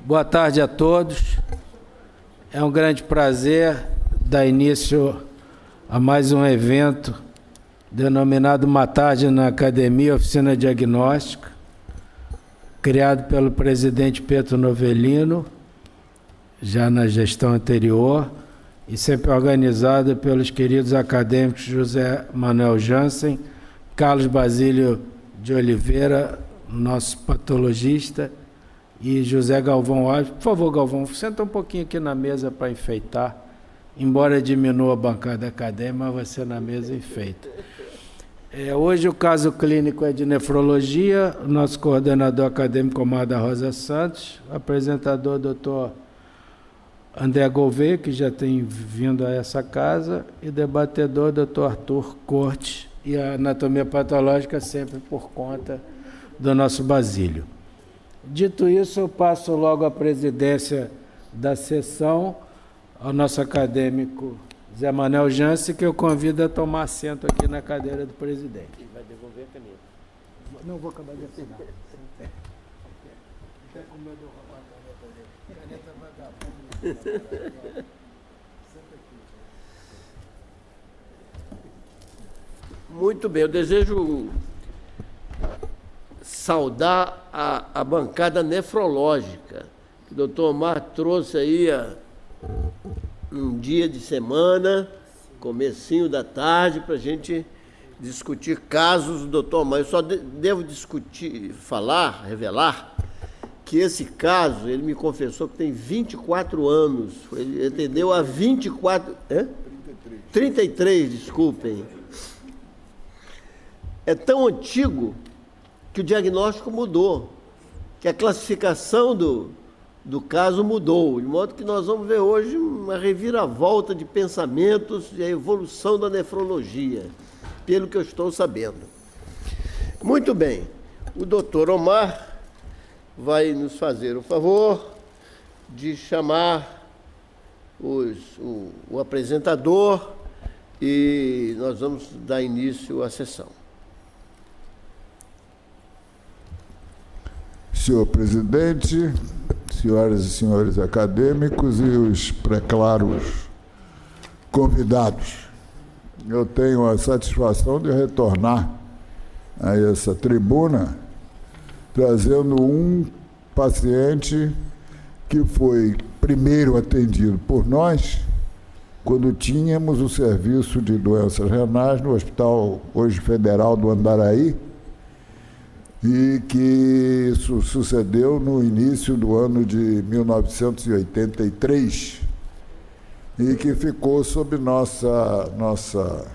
Boa tarde a todos. É um grande prazer dar início a mais um evento denominado Uma Tarde na Academia Oficina Diagnóstica, criado pelo presidente Pedro Novelino, já na gestão anterior, e sempre organizado pelos queridos acadêmicos José Manuel Jansen, Carlos Basílio de Oliveira, nosso patologista, e José Galvão Alves. Por favor, Galvão, senta um pouquinho aqui na mesa para enfeitar. Embora diminua a bancada acadêmica, mas você na mesa enfeita. Hoje o caso clínico é de nefrologia. O nosso coordenador acadêmico, Omar Rosa Santos, apresentador, doutor André Gouveia, que já tem vindo a essa casa, e debatedor, doutor Arthur Cortes, e a anatomia patológica sempre por conta do nosso Basílio. Dito isso, eu passo logo a presidência da sessão ao nosso acadêmico Zé Manuel Jansen, que eu convido a tomar assento aqui na cadeira do presidente. Ele vai devolver a caneta. Não vou acabar de assinar. Até com medo de roubar a caneta dele. Caneta vagabunda. Muito bem, eu desejo saudar a bancada nefrológica, que o doutor Omar trouxe aí um dia de semana, comecinho da tarde, para a gente discutir casos do doutor Omar. Eu só devo revelar, que esse caso, ele me confessou que tem 24 anos, ele atendeu há 24... 33, desculpem. É tão antigo que o diagnóstico mudou, que a classificação do caso mudou, de modo que nós vamos ver hoje uma reviravolta de pensamentos e a evolução da nefrologia, pelo que eu estou sabendo. Muito bem, o doutor Omar vai nos fazer o favor de chamar o apresentador e nós vamos dar início à sessão. Senhor presidente, senhoras e senhores acadêmicos e os preclaros convidados, eu tenho a satisfação de retornar a essa tribuna trazendo um paciente que foi primeiro atendido por nós quando tínhamos o serviço de doenças renais no Hospital hoje Federal do Andaraí, e que isso sucedeu no início do ano de 1983 e que ficou sob nossa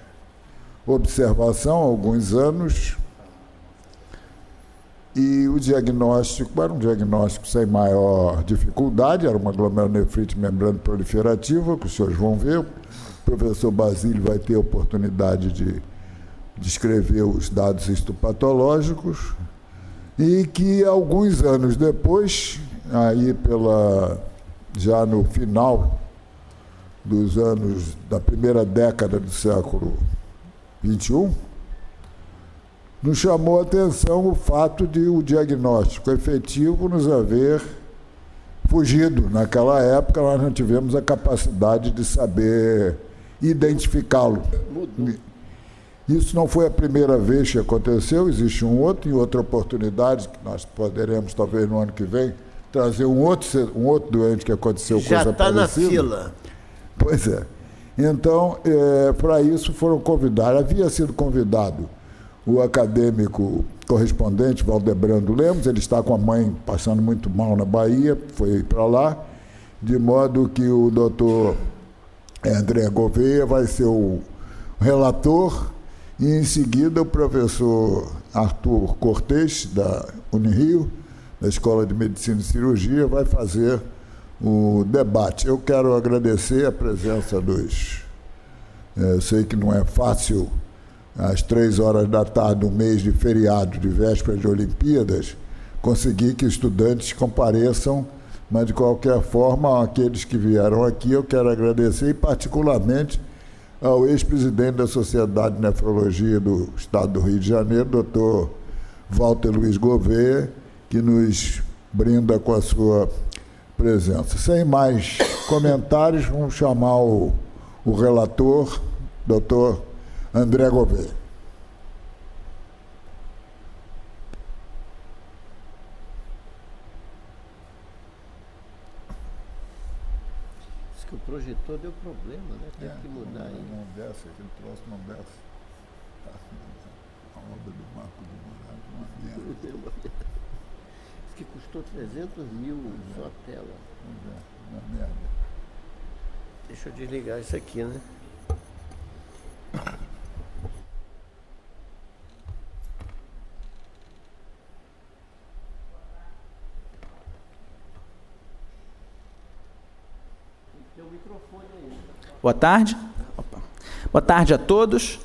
observação há alguns anos. E o diagnóstico era um diagnóstico sem maior dificuldade, era uma glomerulonefrite membrana proliferativa, que os senhores vão ver. O professor Basílio vai ter a oportunidade de descrever os dados histopatológicos, e que alguns anos depois, aí já no final dos anos da primeira década do século XXI, nos chamou a atenção o fato de o diagnóstico efetivo nos haver fugido. Naquela época, nós não tivemos a capacidade de saber identificá-lo. Isso não foi a primeira vez que aconteceu, existe em outra oportunidade, que nós poderemos, talvez no ano que vem, trazer um outro doente que aconteceu coisa parecida. Já está na fila. Pois é. Então, para isso foram convidados, havia sido convidado o acadêmico correspondente, Valdebrando Lemos, ele está com a mãe passando muito mal na Bahia, foi para lá, de modo que o doutor André Gouveia vai ser o relator, e em seguida o professor Arthur Cortes, da Unirio, da Escola de Medicina e Cirurgia, vai fazer o debate. Eu quero agradecer a presença dos... Eu sei que não é fácil, às 3h da tarde, um mês de feriado, de véspera de Olimpíadas, conseguir que estudantes compareçam, mas de qualquer forma, aqueles que vieram aqui, eu quero agradecer, e particularmente ao ex-presidente da Sociedade de Nefrologia do Estado do Rio de Janeiro, doutor Walter Luiz Gouveia, que nos brinda com a sua presença. Sem mais comentários, vamos chamar o relator, doutor André Gouveia. Diz que o projetor deu problema, né? Teve que mudar aí. Não desce, aquele troço não desce. A obra do Marco de Moraes, uma merda. Diz que custou 300 mil só a tela. Uma merda. Deixa eu desligar isso aqui, né? Tem o microfone aí. Boa tarde. Opa. Boa tarde a todos.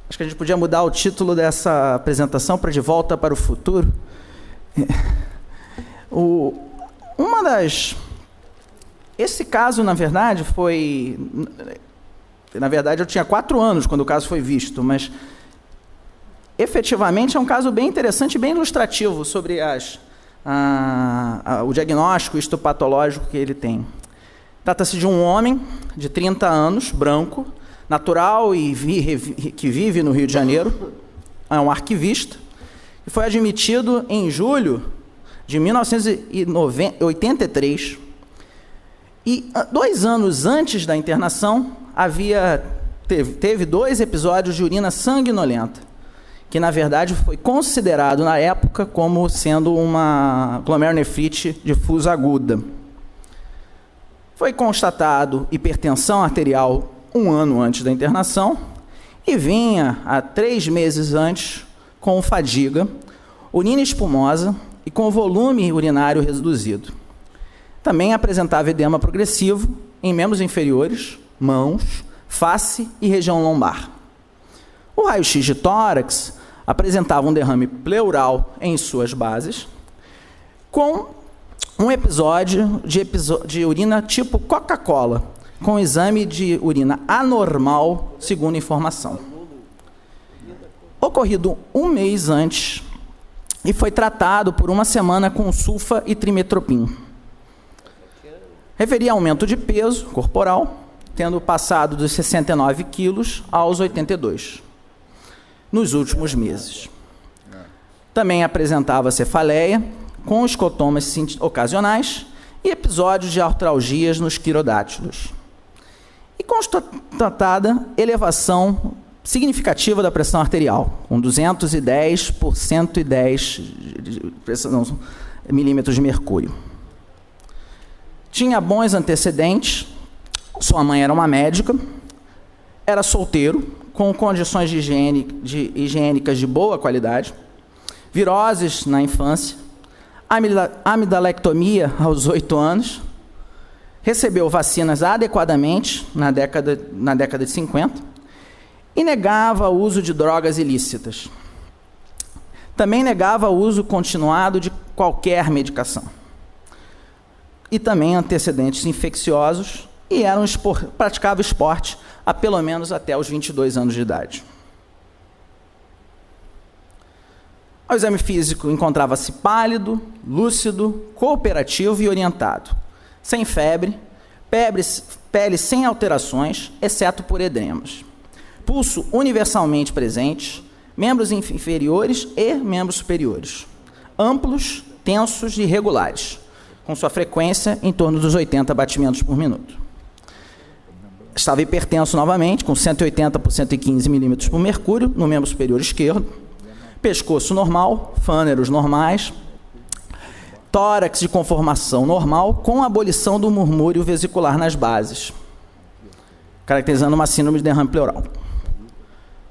Acho que a gente podia mudar o título dessa apresentação para De Volta para o Futuro. Esse caso, na verdade, foi... Na verdade, eu tinha 4 anos quando o caso foi visto, mas efetivamente é um caso bem interessante e bem ilustrativo sobre o diagnóstico histopatológico que ele tem. Trata-se de um homem de 30 anos, branco, natural e que vive no Rio de Janeiro, é um arquivista, e foi admitido em julho de 1983. E 2 anos antes da internação, teve 2 episódios de urina sanguinolenta, que na verdade foi considerado na época como sendo uma glomerulonefrite difusa aguda. Foi constatado hipertensão arterial 1 ano antes da internação e vinha há 3 meses antes com fadiga, urina espumosa e com volume urinário reduzido. Também apresentava edema progressivo em membros inferiores, mãos, face e região lombar. O raio-x de tórax apresentava um derrame pleural em suas bases, com um episódio de urina tipo Coca-Cola, com exame de urina anormal, segundo informação. Ocorrido 1 mês antes, e foi tratado por 1 semana com sulfa e trimetropim. Referia aumento de peso corporal, tendo passado dos 69 quilos aos 82, nos últimos meses. Também apresentava cefaleia, com escotomas ocasionais e episódios de artralgias nos quirodátilos. E constatada elevação significativa da pressão arterial, com 210 por 110 milímetros de mercúrio. Tinha bons antecedentes, sua mãe era uma médica, era solteiro, com condições higiênicas de boa qualidade, viroses na infância, amidalectomia aos 8 anos, recebeu vacinas adequadamente na década de 50 e negava o uso de drogas ilícitas. Também negava o uso continuado de qualquer medicação. E também antecedentes infecciosos e praticava esporte há pelo menos até os 22 anos de idade. O exame físico encontrava-se pálido, lúcido, cooperativo e orientado, sem febre, pele sem alterações, exceto por edemas. Pulso universalmente presente, membros inferiores e membros superiores, amplos, tensos e regulares, com sua frequência em torno dos 80 batimentos por minuto. Estava hipertenso novamente, com 180 por 115 milímetros por mercúrio no membro superior esquerdo, pescoço normal, fâneros normais, tórax de conformação normal, com abolição do murmúrio vesicular nas bases, caracterizando uma síndrome de derrame pleural.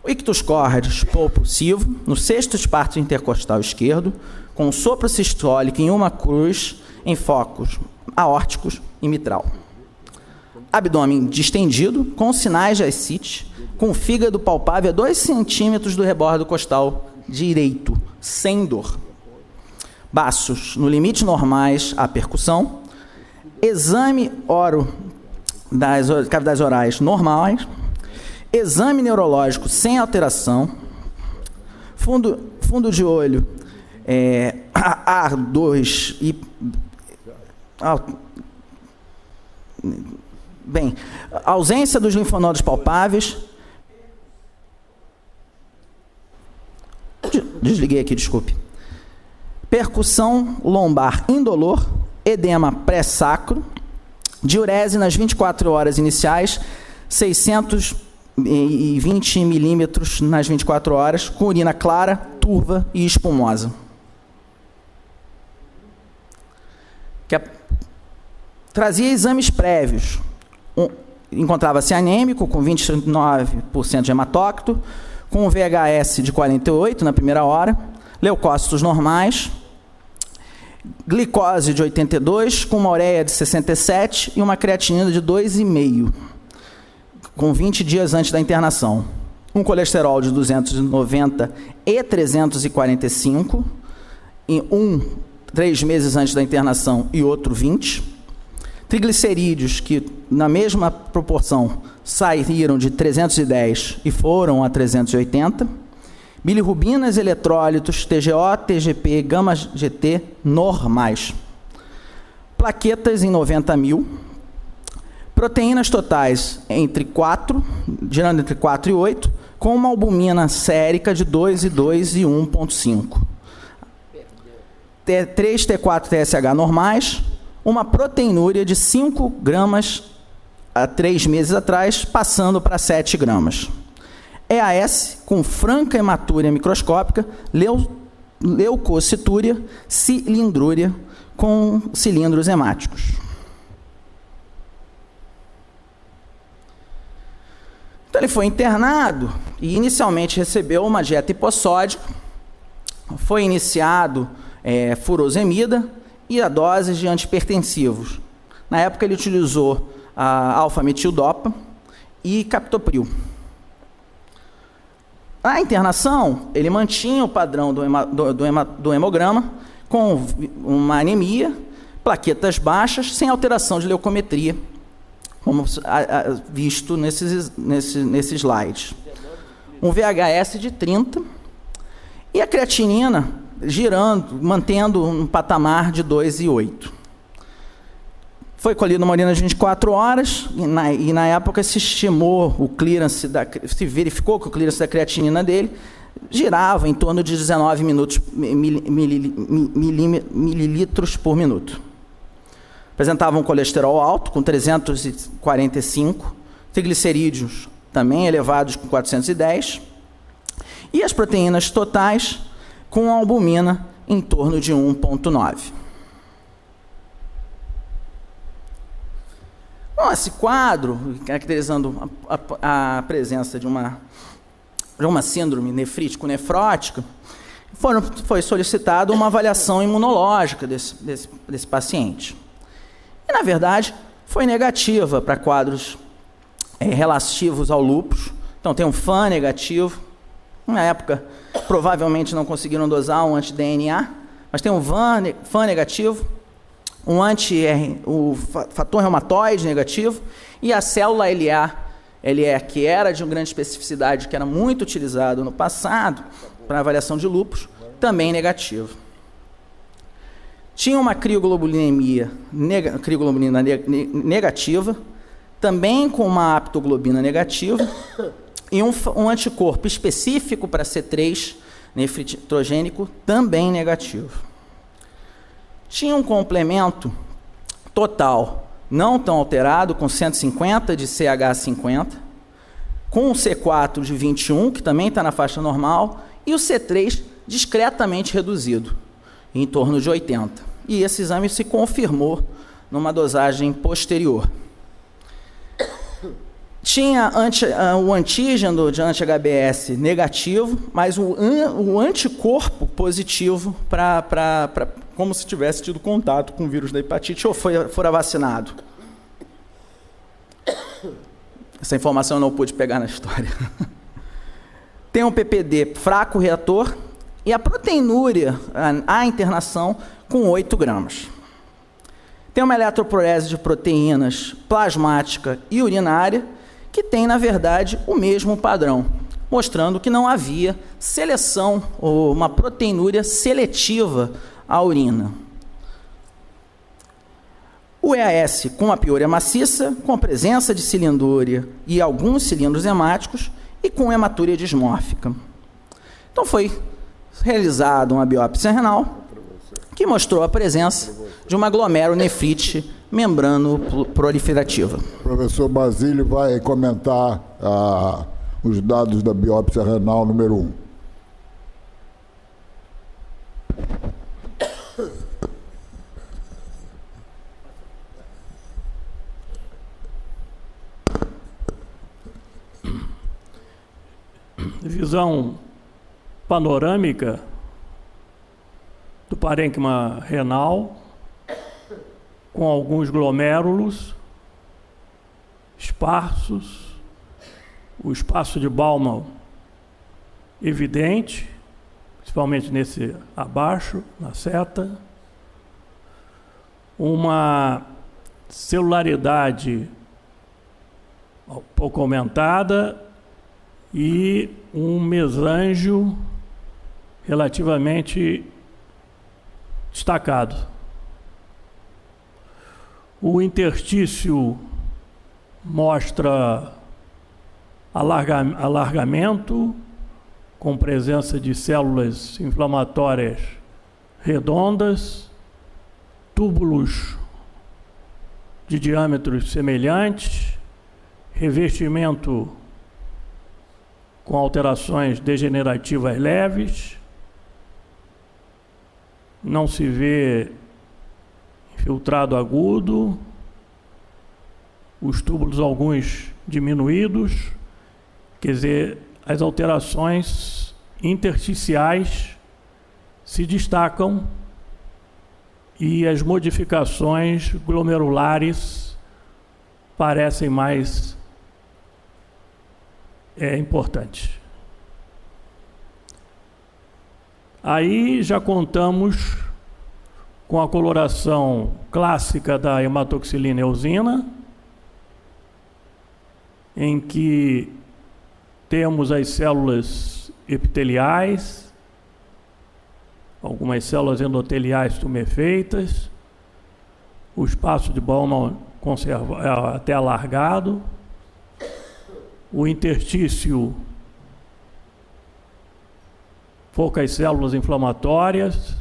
O ictus cordis propulsivo, no 6º esparto intercostal esquerdo, com sopro sistólico em uma cruz, em focos aórticos e mitral. Abdômen distendido, com sinais de ascite, com fígado palpável a 2 centímetros do rebordo costal direito, sem dor. Baços no limite normais à percussão. Exame das cavidades orais normais. Exame neurológico sem alteração. Fundo de olho A2 Bem, ausência dos linfonodos palpáveis. Desliguei aqui, desculpe. Percussão lombar indolor, edema pré-sacro, diurese nas 24 horas iniciais, 620 milímetros nas 24 horas, com urina clara, turva e espumosa. Trazia exames prévios. Encontrava-se anêmico, com 29% de hematócrito, com VHS de 48 na primeira hora, leucócitos normais, glicose de 82, com uma ureia de 67 e uma creatinina de 2,5, com 20 dias antes da internação. Um colesterol de 290 e 345, e 3 meses antes da internação e outro 20. Triglicerídeos, que na mesma proporção saíram de 310 e foram a 380. Bilirrubinas, eletrólitos, TGO, TGP, gama-GT normais. Plaquetas em 90 mil. Proteínas totais girando entre 4 e 8, com uma albumina sérica de 2,2 e 1,5. 3 T4 TSH normais. Uma proteinúria de 5 gramas há 3 meses atrás, passando para 7 gramas. EAS com franca hematúria microscópica, leucocitúria, cilindrúria com cilindros hemáticos. Então ele foi internado e inicialmente recebeu uma dieta hipossódica, foi iniciado furosemida e a dose de antipertensivos. Na época ele utilizou a alfa-metildopa e captopril. Na internação, ele mantinha o padrão do hemograma, com uma anemia, plaquetas baixas, sem alteração de leucometria, como visto nesse slide. Um VHS de 30 e a creatinina mantendo um patamar de 2,8. Foi colhido uma urina de 24 horas e na época se estimou o clearance se verificou que o clearance da creatinina dele girava em torno de 19 mililitros por minuto. Apresentava um colesterol alto, com 345, triglicerídeos também elevados, com 410, e as proteínas totais com albumina em torno de 1,9. Bom, esse quadro, caracterizando a presença de uma síndrome nefrítico-nefrótica, foi solicitada uma avaliação imunológica desse paciente. E, na verdade, foi negativa para quadros relativos ao lúpus. Então, tem um FAN negativo. Na época, provavelmente não conseguiram dosar um anti-DNA, mas tem um FAN negativo, o fator reumatoide negativo e a célula LE, que era de uma grande especificidade, que era muito utilizado no passado para avaliação de lúpus, também negativo. Tinha uma crioglobulina negativa, também com uma aptoglobina negativa, e um anticorpo específico para C3 nefritrogênico também negativo. Tinha um complemento total não tão alterado, com 150 de CH50, com o C4 de 21, que também está na faixa normal, e o C3 discretamente reduzido, em torno de 80. E esse exame se confirmou numa dosagem posterior. Tinha o antígeno de anti-HBS negativo, mas o anticorpo positivo como se tivesse tido contato com o vírus da hepatite ou fora vacinado. Essa informação eu não pude pegar na história. Tem um PPD fraco reator e a proteinúria, a internação, com 8 gramas. Tem uma eletroporese de proteínas plasmática e urinária, que tem, na verdade, o mesmo padrão, mostrando que não havia seleção ou uma proteinúria seletiva à urina. O EAS com a piúria maciça, com a presença de cilindúria e alguns cilindros hemáticos e com hematúria dismórfica. Então foi realizada uma biópsia renal que mostrou a presença de uma glomerulonefrite membrano-proliferativa. O professor Basílio vai comentar os dados da biópsia renal número 1. Visão panorâmica do parênquima renal, com alguns glomérulos esparsos, o espaço de Baumann evidente, principalmente nesse abaixo, na seta, uma celularidade pouco aumentada e um mesângio relativamente destacado. O interstício mostra alargamento, com presença de células inflamatórias redondas, túbulos de diâmetros semelhantes, revestimento com alterações degenerativas leves, não se vê infiltrado agudo, os túbulos alguns diminuídos, quer dizer, as alterações intersticiais se destacam e as modificações glomerulares parecem mais importantes. Aí já contamos com a coloração clássica da hematoxilina eosina, em que temos as células epiteliais, algumas células endoteliais tumefeitas, o espaço de Baumann até alargado, o interstício, poucas células inflamatórias,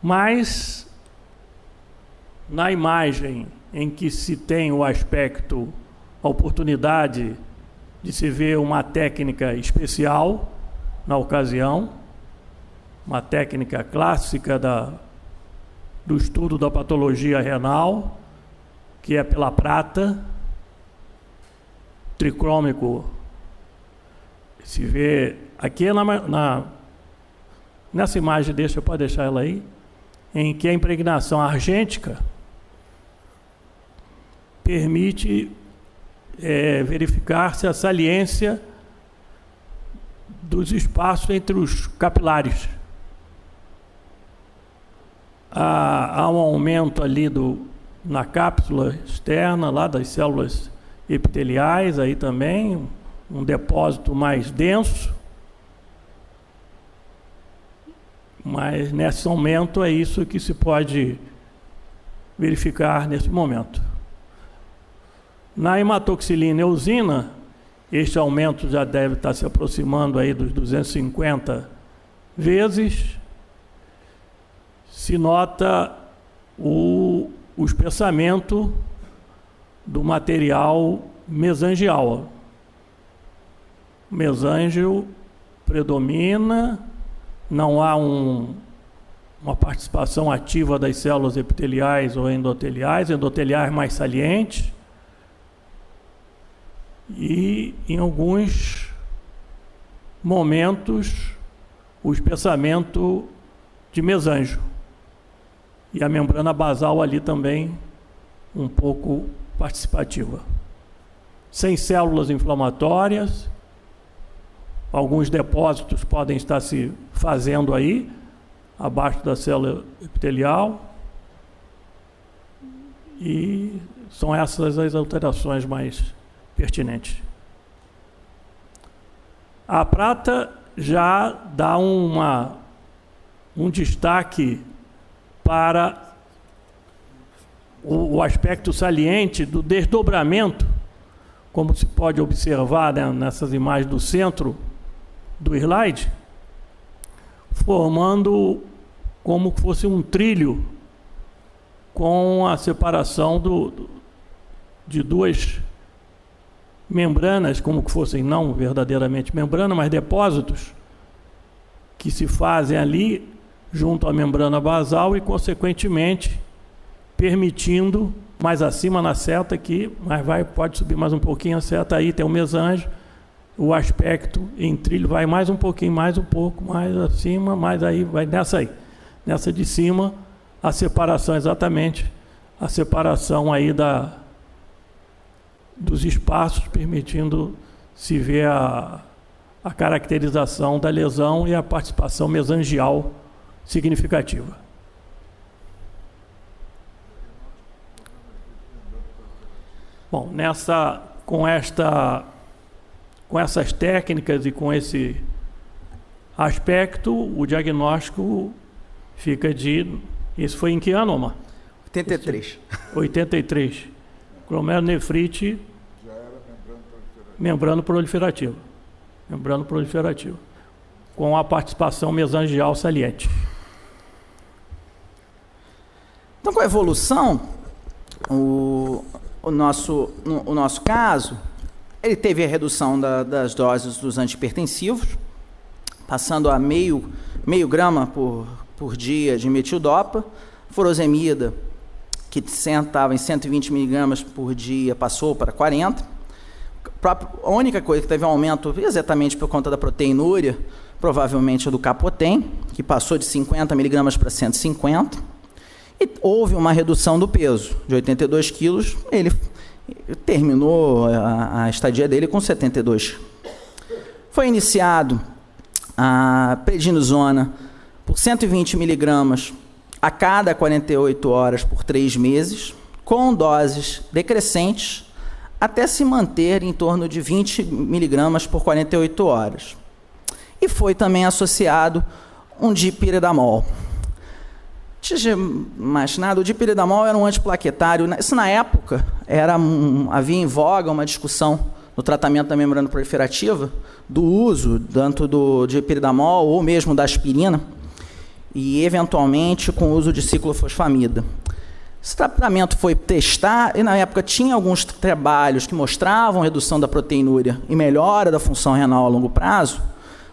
mas na imagem em que se tem o aspecto, a oportunidade de se ver uma técnica especial na ocasião, uma técnica clássica do estudo da patologia renal, que é pela prata, tricrômico. Se vê aqui nessa imagem, pode deixar ela aí, em que a impregnação argêntica permite verificar-se a saliência dos espaços entre os capilares. Há um aumento ali na cápsula externa, lá das células epiteliais, aí também, um depósito mais denso, mas nesse aumento é isso que se pode verificar nesse momento. Na hematoxilina eosina, este aumento já deve estar se aproximando aí dos 250 vezes. Se nota o espessamento do material mesangial. O mesângio predomina, não há uma participação ativa das células epiteliais ou endoteliais mais salientes, e em alguns momentos o espessamento de mesângio. E a membrana basal ali também um pouco participativa. Sem células inflamatórias, alguns depósitos podem estar se fazendo aí, abaixo da célula epitelial, e são essas as alterações mais pertinentes. A prata já dá um destaque para o aspecto saliente do desdobramento, como se pode observar, né, nessas imagens do centro do slide, formando como que fosse um trilho com a separação de duas membranas, como que fossem não verdadeiramente membrana, mas depósitos que se fazem ali junto à membrana basal e, consequentemente, permitindo mais acima na seta aqui, mas pode subir mais um pouquinho a seta aí, tem um mesanjo, o aspecto em trilho vai mais um pouquinho, mais um pouco, mais acima, mais aí, vai nessa aí. Nessa de cima, a separação exatamente, a separação aí dos espaços, permitindo se ver a caracterização da lesão e a participação mesangial significativa. Bom, com essas técnicas e com esse aspecto, o diagnóstico fica de... Isso foi em que ano, Omar? 83. 83. Glomerulonefrite... Já era membrana proliferativa. Membrana proliferativa. Com a participação mesangial saliente. Então, com a evolução, o nosso caso, ele teve a redução das doses dos antihipertensivos, passando a meio grama por dia de metildopa. Furosemida, que estava em 120 miligramas por dia, passou para 40. A única coisa que teve um aumento, exatamente por conta da proteinúria, provavelmente é do Capotem, que passou de 50 miligramas para 150. E houve uma redução do peso, de 82 quilos, ele terminou a estadia dele com 72. Foi iniciado a prednisona por 120 miligramas a cada 48 horas por 3 meses, com doses decrescentes, até se manter em torno de 20 miligramas por 48 horas. E foi também associado um dipiridamol. Antes de mais nada, o dipiridamol era um antiplaquetário. Isso, na época, havia em voga uma discussão no tratamento da membrana proliferativa do uso tanto do dipiridamol ou mesmo da aspirina e, eventualmente, com o uso de ciclofosfamida. Esse tratamento foi testado e, na época, tinha alguns trabalhos que mostravam redução da proteinúria e melhora da função renal a longo prazo,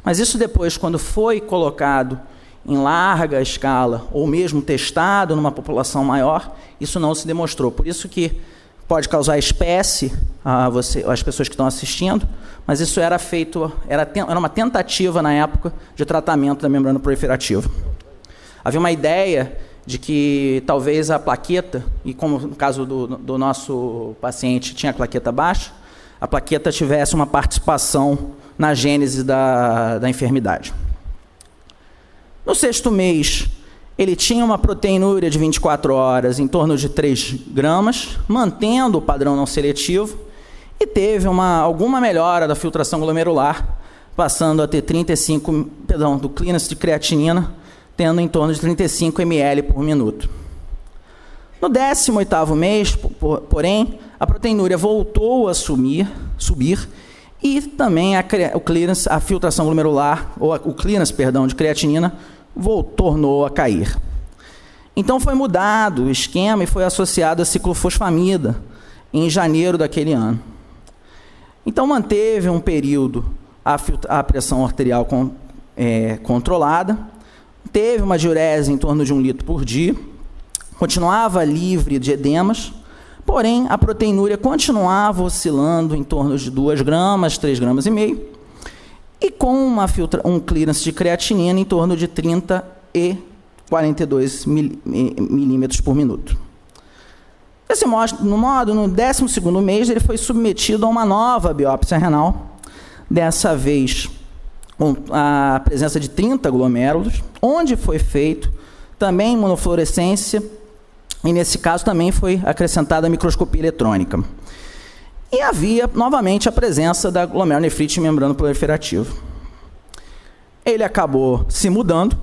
mas isso depois, quando foi colocado em larga escala, ou mesmo testado numa população maior, isso não se demonstrou. Por isso que pode causar espécie às pessoas que estão assistindo, mas isso era uma tentativa na época de tratamento da membrana proliferativa. Havia uma ideia de que talvez a plaqueta, e como no caso do nosso paciente tinha a plaqueta baixa, a plaqueta tivesse uma participação na gênese da enfermidade. No 6º mês, ele tinha uma proteinúria de 24 horas em torno de 3 gramas, mantendo o padrão não seletivo, e teve alguma melhora da filtração glomerular, passando a ter do clearance de creatinina, tendo em torno de 35 ml por minuto. No 18º mês, porém, a proteinúria voltou a subir, e também a filtração glomerular, ou o clearance, de creatinina, tornou a cair. Então foi mudado o esquema e foi associado a ciclofosfamida em janeiro daquele ano. Então manteve um período a pressão arterial controlada, teve uma diurese em torno de 1 litro por dia, continuava livre de edemas, porém a proteinúria continuava oscilando em torno de 2 gramas, 3 gramas e meio, e com um clearance de creatinina em torno de 30 e 42 milímetros por minuto. Desse modo, no 12º mês, ele foi submetido a uma nova biópsia renal, dessa vez com a presença de 30 glomérulos, onde foi feito também imunofluorescência, e nesse caso também foi acrescentada a microscopia eletrônica. E havia, novamente, a presença da glomerulonefrite membrana proliferativa. Ele acabou se mudando.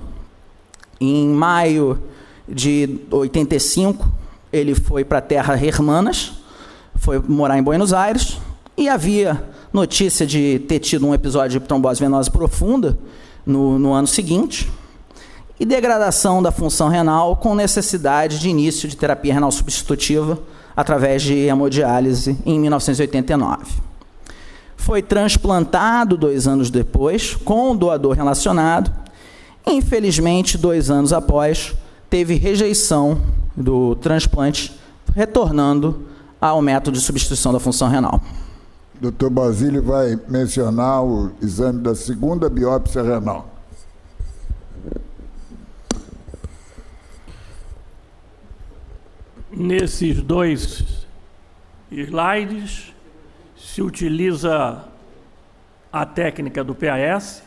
Em maio de 85, ele foi para a terra Hermanas, foi morar em Buenos Aires, e havia notícia de ter tido um episódio de trombose venosa profunda no ano seguinte, e degradação da função renal com necessidade de início de terapia renal substitutiva através de hemodiálise em 1989. Foi transplantado 2 anos depois, com o doador relacionado. Infelizmente, 2 anos após, teve rejeição do transplante, retornando ao método de substituição da função renal. Dr. Basílio vai mencionar o exame da segunda biópsia renal. Nesses 2 slides, se utiliza a técnica do PAS,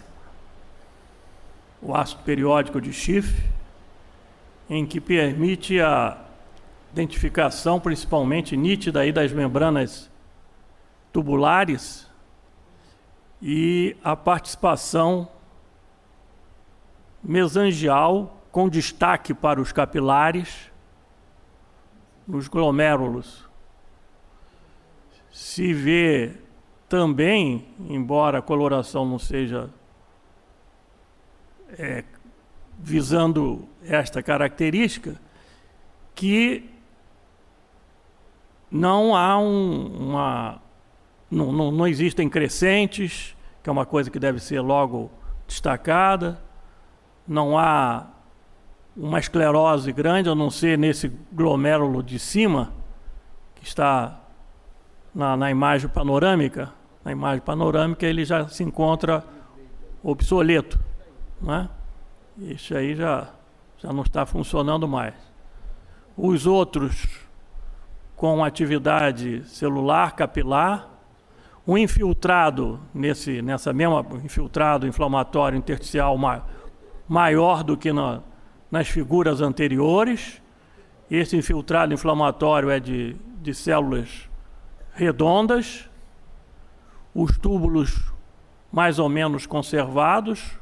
o ácido periódico de Schiff, em que permite a identificação principalmente nítida aí das membranas tubulares e a participação mesangial com destaque para os capilares nos glomérulos. Se vê também, embora a coloração não seja visando esta característica, que não há não existem crescentes, que é uma coisa que deve ser logo destacada, não há uma esclerose grande, a não ser nesse glomérulo de cima, que está na imagem panorâmica. Na imagem panorâmica ele já se encontra obsoleto, né? Isso aí já não está funcionando mais. Os outros com atividade celular, capilar, o infiltrado, nessa mesma infiltrado inflamatório intersticial maior do que nas figuras anteriores. Esse infiltrado inflamatório é de células redondas, os túbulos mais ou menos conservados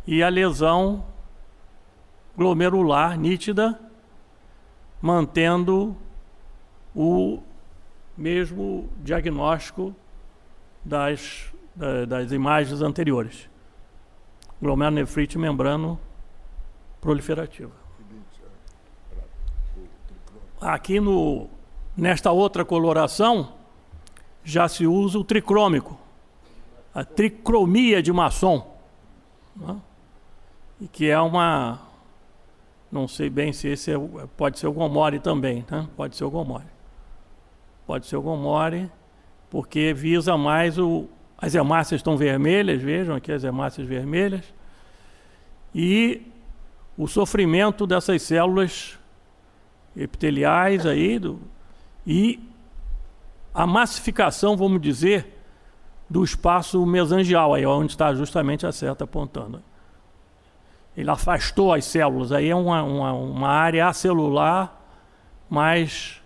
e a lesão glomerular nítida, mantendo o mesmo diagnóstico das imagens anteriores. Glomerulonefrite membrano proliferativa. Aqui nesta outra coloração já se usa o tricrômico, a tricromia de Masson, né? E que é não sei bem se esse pode ser o Gomori também, né? Pode ser o Gomori. Pode ser o Gomori, porque visa mais as hemácias estão vermelhas, vejam aqui as hemácias vermelhas, e o sofrimento dessas células epiteliais aí, e a massificação, vamos dizer, do espaço mesangial, aí onde está justamente a seta apontando. Ele afastou as células, aí é uma área acelular, mais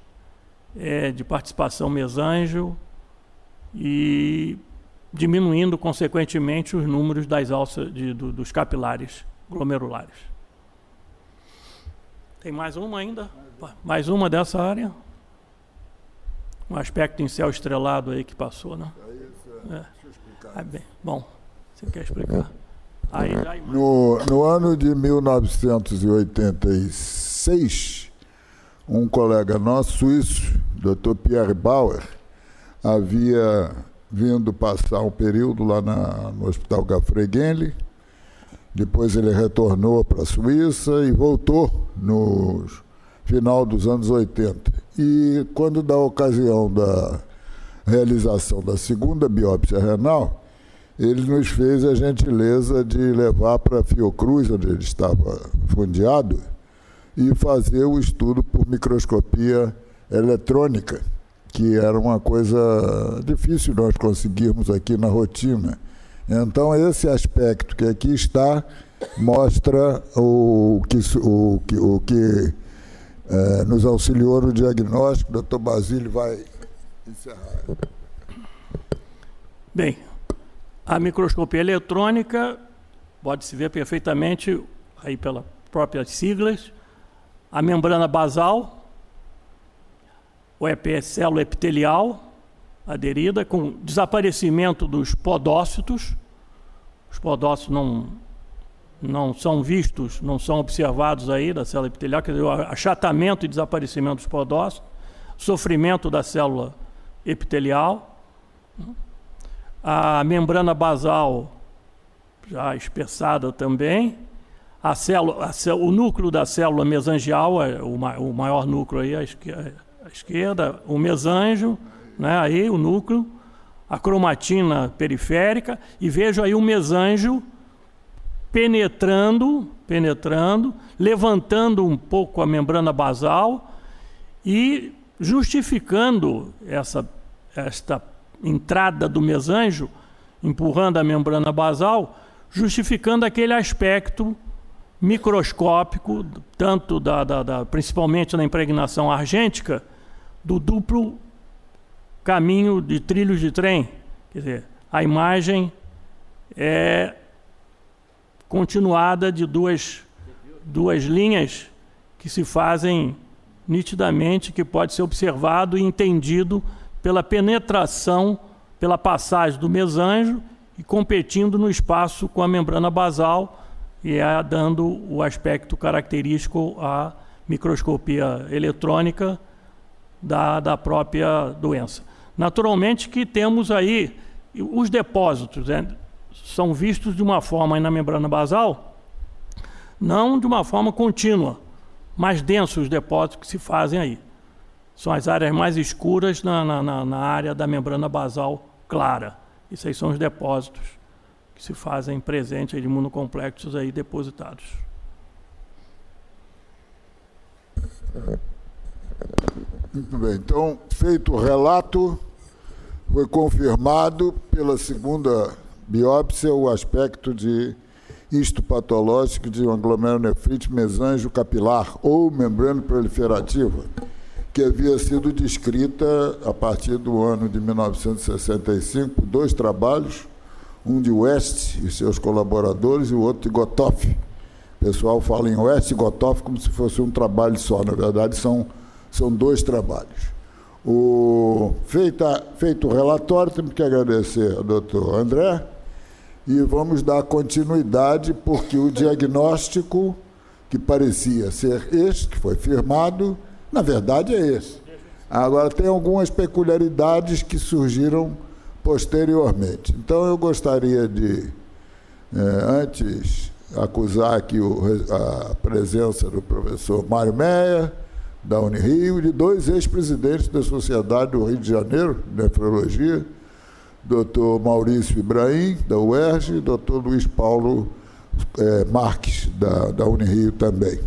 de participação mesângio, e diminuindo, consequentemente, os números das alças dos capilares glomerulares. Tem mais uma ainda? Mais uma dessa área? Um aspecto em céu estrelado aí que passou, né? Deixa eu explicar. Bem, bom, você quer explicar? Aí, no ano de 1986, um colega nosso, suíço, Dr. Pierre Bauer, havia vindo passar um período lá no Hospital Gafreguenli. Depois ele retornou para a Suíça e voltou no final dos anos 80. E quando da ocasião da realização da segunda biópsia renal, ele nos fez a gentileza de levar para a Fiocruz, onde ele estava fundeado, e fazer o estudo por microscopia eletrônica, que era uma coisa difícil nós conseguirmos aqui na rotina. Então, esse aspecto que aqui está mostra o que nos auxiliou no diagnóstico. O Dr. Basílio vai encerrar. Bem, a microscopia eletrônica pode-se ver perfeitamente, aí pelas próprias siglas, a membrana basal, célula epitelial aderida, com desaparecimento dos podócitos. Os podócitos não são vistos, não são observados aí da célula epitelial, quer dizer, o achatamento e desaparecimento dos podócitos, sofrimento da célula epitelial, a membrana basal já espessada também, o núcleo da célula mesangial, o maior núcleo aí à esquerda, o mesângio, né, aí o núcleo, a cromatina periférica, e vejo aí o mesângio penetrando, levantando um pouco a membrana basal e justificando esta entrada do mesângio, empurrando a membrana basal, justificando aquele aspecto microscópico, tanto principalmente na impregnação argêntica, do duplo caminho de trilhos de trem. Quer dizer, a imagem é continuada de duas linhas que se fazem nitidamente, que pode ser observado e entendido pela penetração, pela passagem do mesângio e competindo no espaço com a membrana basal, e dando o aspecto característico à microscopia eletrônica da própria doença. Naturalmente que temos aí os depósitos, né? São vistos de uma forma aí na membrana basal, não de uma forma contínua, mais densos os depósitos que se fazem aí. São as áreas mais escuras na área da membrana basal clara. Isso aí são os depósitos que se fazem presentes de imunocomplexos aí depositados. Muito bem. Então, feito o relato, foi confirmado pela segunda biópsia o aspecto de histopatológico de uma glomerulonefrite mesângio capilar ou membrana proliferativa, que havia sido descrita a partir do ano de 1965 por 2 trabalhos, um de West e seus colaboradores e o outro de Gotoff. O pessoal fala em West e Gotoff como se fosse um trabalho só, na verdade são 2 trabalhos. Feito o relatório, temos que agradecer ao doutor André e vamos dar continuidade, porque o diagnóstico que parecia ser este, que foi firmado, na verdade é esse. Agora, tem algumas peculiaridades que surgiram posteriormente. Então, eu gostaria de, antes, acusar aqui a presença do professor Mário Meia, da Unirio, e de 2 ex-presidentes da Sociedade do Rio de Janeiro, de Nefrologia, doutor Maurício Ibrahim, da UERJ, e doutor Luiz Paulo Marques, da Unirio também.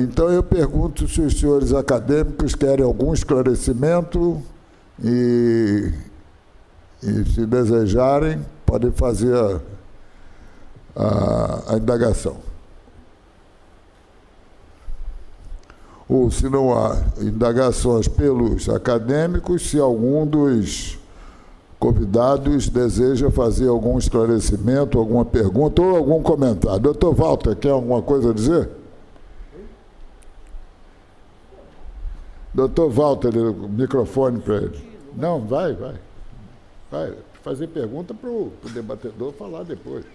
Então, eu pergunto se os senhores acadêmicos querem algum esclarecimento e se desejarem, podem fazer a indagação. Ou, se não há indagações pelos acadêmicos, se algum dos convidados deseja fazer algum esclarecimento, alguma pergunta ou algum comentário. Doutor Walter, quer alguma coisa a dizer? Doutor Walter, o microfone para ele. Não, vai fazer pergunta para o debatedor falar depois.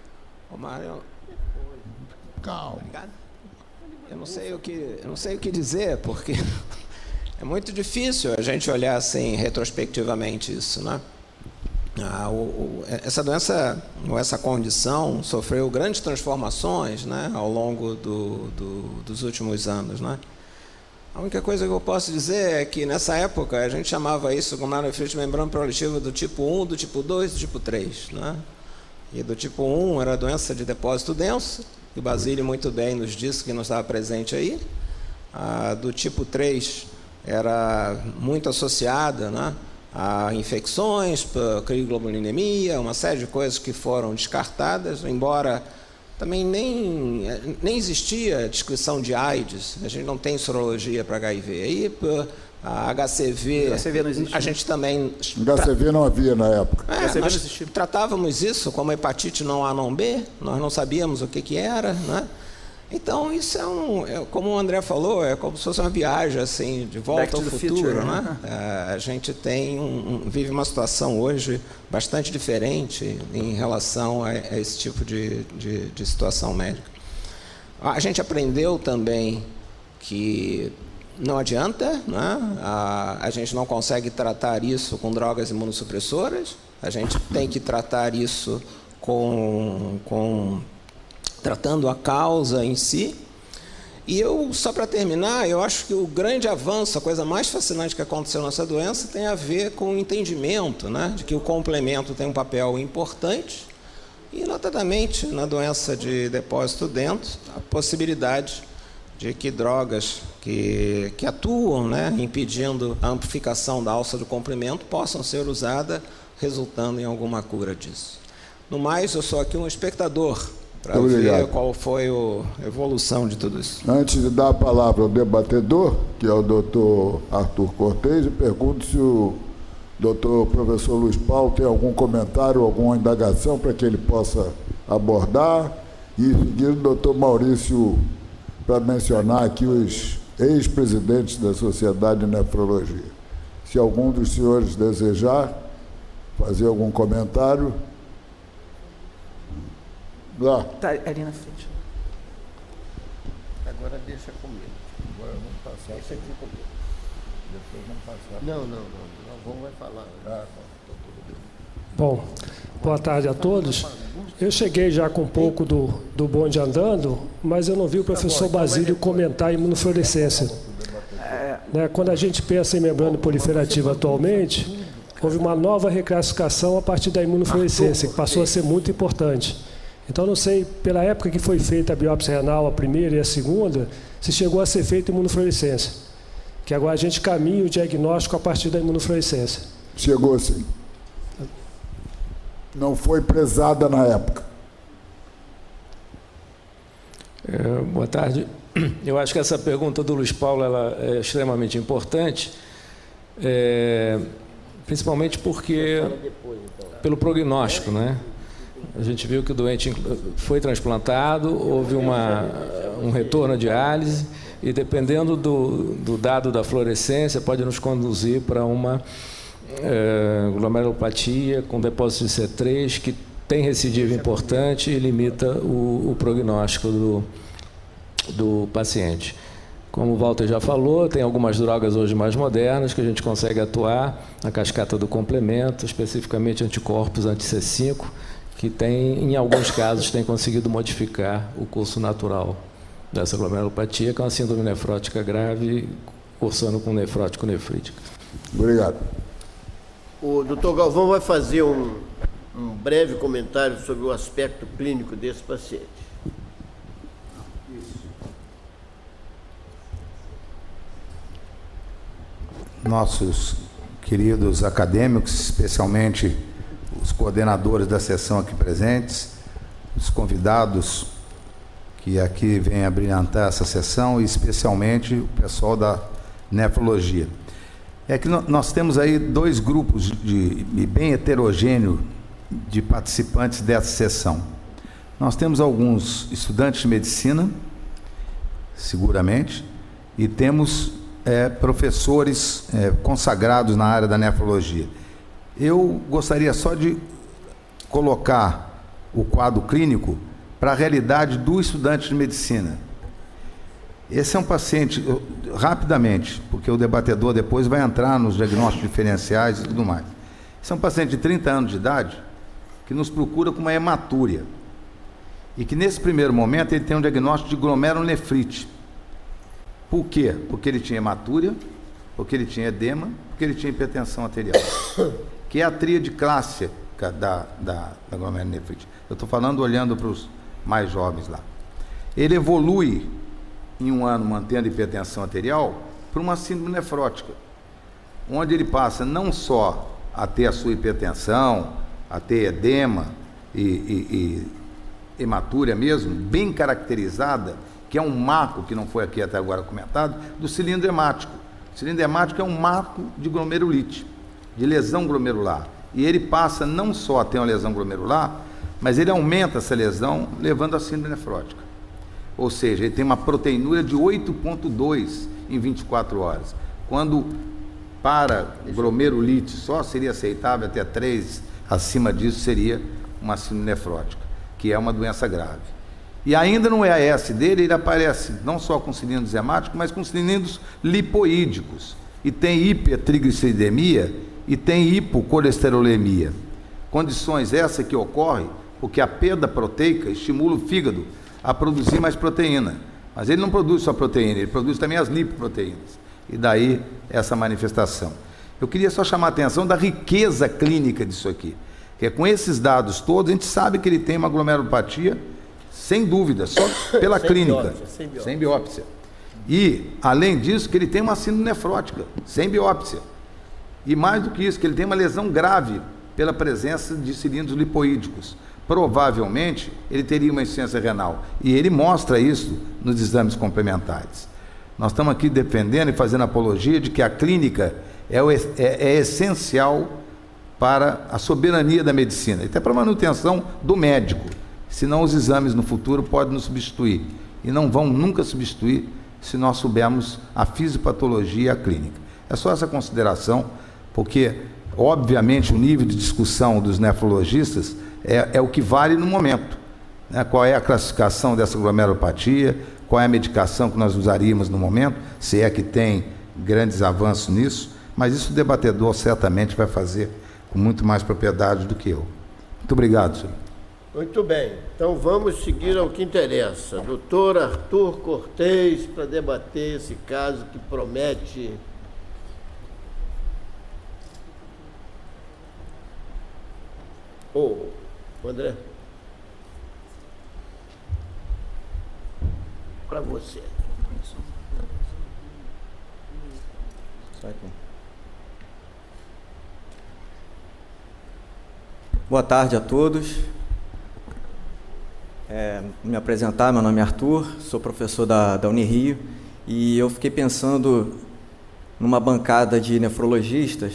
Ô, Mário, calma. Obrigado. Eu não sei o que dizer, porque é muito difícil a gente olhar assim retrospectivamente isso, né? Essa doença, ou essa condição, sofreu grandes transformações, né, ao longo dos últimos anos, né? A única coisa que eu posso dizer é que, nessa época, a gente chamava isso glomerulonefrite membrana proliferativa do tipo 1, do tipo 2 e do tipo 3, né? E do tipo 1 era a doença de depósito denso, que o Basílio muito bem nos disse que não estava presente aí. A do tipo 3 era muito associada, né, a infecções, crioglobulinemia, uma série de coisas que foram descartadas, embora também nem existia descrição de AIDS, a gente não tem sorologia para HIV. Aí, a HCV não existe, a gente também... HCV não havia na época. Nós tratávamos isso como hepatite não A, não B, nós não sabíamos o que era, né? Então, isso como o André falou, é como se fosse uma viagem assim, de volta ao futuro. Future, né? A gente vive uma situação hoje bastante diferente em relação a esse tipo de situação médica. A gente aprendeu também que não adianta, né? A gente não consegue tratar isso com drogas imunossupressoras, a gente tem que tratar isso tratando a causa em si. E só para terminar, eu acho que o grande avanço, a coisa mais fascinante que aconteceu nessa doença tem a ver com o entendimento, né, de que o complemento tem um papel importante e, notadamente, na doença de depósito denso, a possibilidade de que drogas que atuam, né, impedindo a amplificação da alça do comprimento possam ser usadas, resultando em alguma cura disso. No mais, eu sou aqui um espectador para ver qual foi a evolução de tudo isso. Antes de dar a palavra ao debatedor, que é o doutor Arthur Cortez, eu pergunto se o doutor professor Luiz Paulo tem algum comentário, alguma indagação para que ele possa abordar, e em seguida o doutor Maurício, para mencionar aqui os ex-presidentes da Sociedade de Nefrologia. Se algum dos senhores desejar fazer algum comentário. Lá. Tá ali na frente. Agora deixa comigo. Agora vamos passar. Deixa aqui comigo. Depois vamos passar. Não. O Galvão vai falar. Bom, boa tarde a todos. Eu cheguei já com um pouco do bonde andando, mas eu não vi o professor Basílio comentar a imunofluorescência. Quando a gente pensa em membrana proliferativa atualmente, houve uma nova reclassificação a partir da imunofluorescência, que passou a ser muito importante. Então, não sei, pela época que foi feita a biópsia renal, a primeira e a segunda, se chegou a ser feita imunofluorescência. Que agora a gente caminha o diagnóstico a partir da imunofluorescência. Chegou sim. Não foi prezada na época. Boa tarde. Eu acho que essa pergunta do Luiz Paulo ela é extremamente importante, principalmente porque pelo prognóstico, né? A gente viu que o doente foi transplantado, houve um retorno à diálise e, dependendo do dado da fluorescência, pode nos conduzir para uma glomerulopatia com depósito de C3 que tem recidiva importante e limita o prognóstico do paciente. Como o Walter já falou, tem algumas drogas hoje mais modernas que a gente consegue atuar na cascata do complemento, especificamente anticorpos anti-C5, que em alguns casos, tem conseguido modificar o curso natural dessa glomerulopatia, que é uma síndrome nefrótica grave, cursando com nefrótico nefrítica. Obrigado. O doutor Galvão vai fazer um breve comentário sobre o aspecto clínico desse paciente. Nossos queridos acadêmicos, especialmente os coordenadores da sessão aqui presentes, os convidados que aqui vêm abrilhantar essa sessão e especialmente o pessoal da nefrologia. É que nós temos aí dois grupos bem heterogêneos de participantes dessa sessão. Nós temos alguns estudantes de medicina, seguramente, e temos professores consagrados na área da nefrologia. Eu gostaria só de colocar o quadro clínico para a realidade do estudante de medicina. Esse é um paciente, rapidamente, porque o debatedor depois vai entrar nos diagnósticos diferenciais e tudo mais. Esse é um paciente de 30 anos de idade que nos procura com uma hematúria e que nesse primeiro momento ele tem um diagnóstico de glomerulonefrite. Por quê? Porque ele tinha hematúria, porque ele tinha edema, porque ele tinha hipertensão arterial, que é a tríade clássica da glomerulonefrite. Eu estou falando olhando para os mais jovens lá. Ele evolui em um ano mantendo hipertensão arterial para uma síndrome nefrótica, onde ele passa não só a ter a sua hipertensão, a ter edema e hematúria mesmo, bem caracterizada, que é um marco, que não foi aqui até agora comentado, do cilindro hemático. O cilindro hemático é um marco de glomerulite, de lesão glomerular. E ele passa não só a ter uma lesão glomerular, mas ele aumenta essa lesão, levando à síndrome nefrótica. ou seja, ele tem uma proteinúria de 8,2 em 24 horas. Quando para glomerulite só seria aceitável até 3, acima disso seria uma síndrome nefrótica, que é uma doença grave. E ainda no EAS dele, ele aparece não só com cilindros hemáticos, mas com cilindros lipoídicos. E tem hipertrigliceridemia e tem hipocolesterolemia. Condições essas que ocorrem porque a perda proteica estimula o fígado a produzir mais proteína. Mas ele não produz só proteína, ele produz também as lipoproteínas. E daí essa manifestação. Eu queria só chamar a atenção da riqueza clínica disso aqui. Que é com esses dados todos, a gente sabe que ele tem uma glomerulopatia, sem dúvida, só pela clínica, sem biópsia. E, além disso, que ele tem uma síndrome nefrótica, sem biópsia. E mais do que isso, que ele tem uma lesão grave pela presença de cilindros lipoídicos. Provavelmente, ele teria uma insuficiência renal. E ele mostra isso nos exames complementares. Nós estamos aqui defendendo e fazendo apologia de que a clínica é essencial para a soberania da medicina, até para a manutenção do médico. Senão os exames no futuro podem nos substituir. E não vão nunca substituir se nós soubermos a fisiopatologia e a clínica. É só essa consideração, porque, obviamente, o nível de discussão dos nefrologistas é o que vale no momento. Né? Qual é a classificação dessa glomerulopatia, qual é a medicação que nós usaríamos no momento, se é que tem grandes avanços nisso, mas isso o debatedor certamente vai fazer com muito mais propriedade do que eu. Muito obrigado, senhor. Muito bem, então vamos seguir ao que interessa. Doutor Arthur Cortez, para debater esse caso que promete... André, para você. Boa tarde a todos. Me apresentar, meu nome é Arthur, sou professor da Unirio e eu fiquei pensando numa bancada de nefrologistas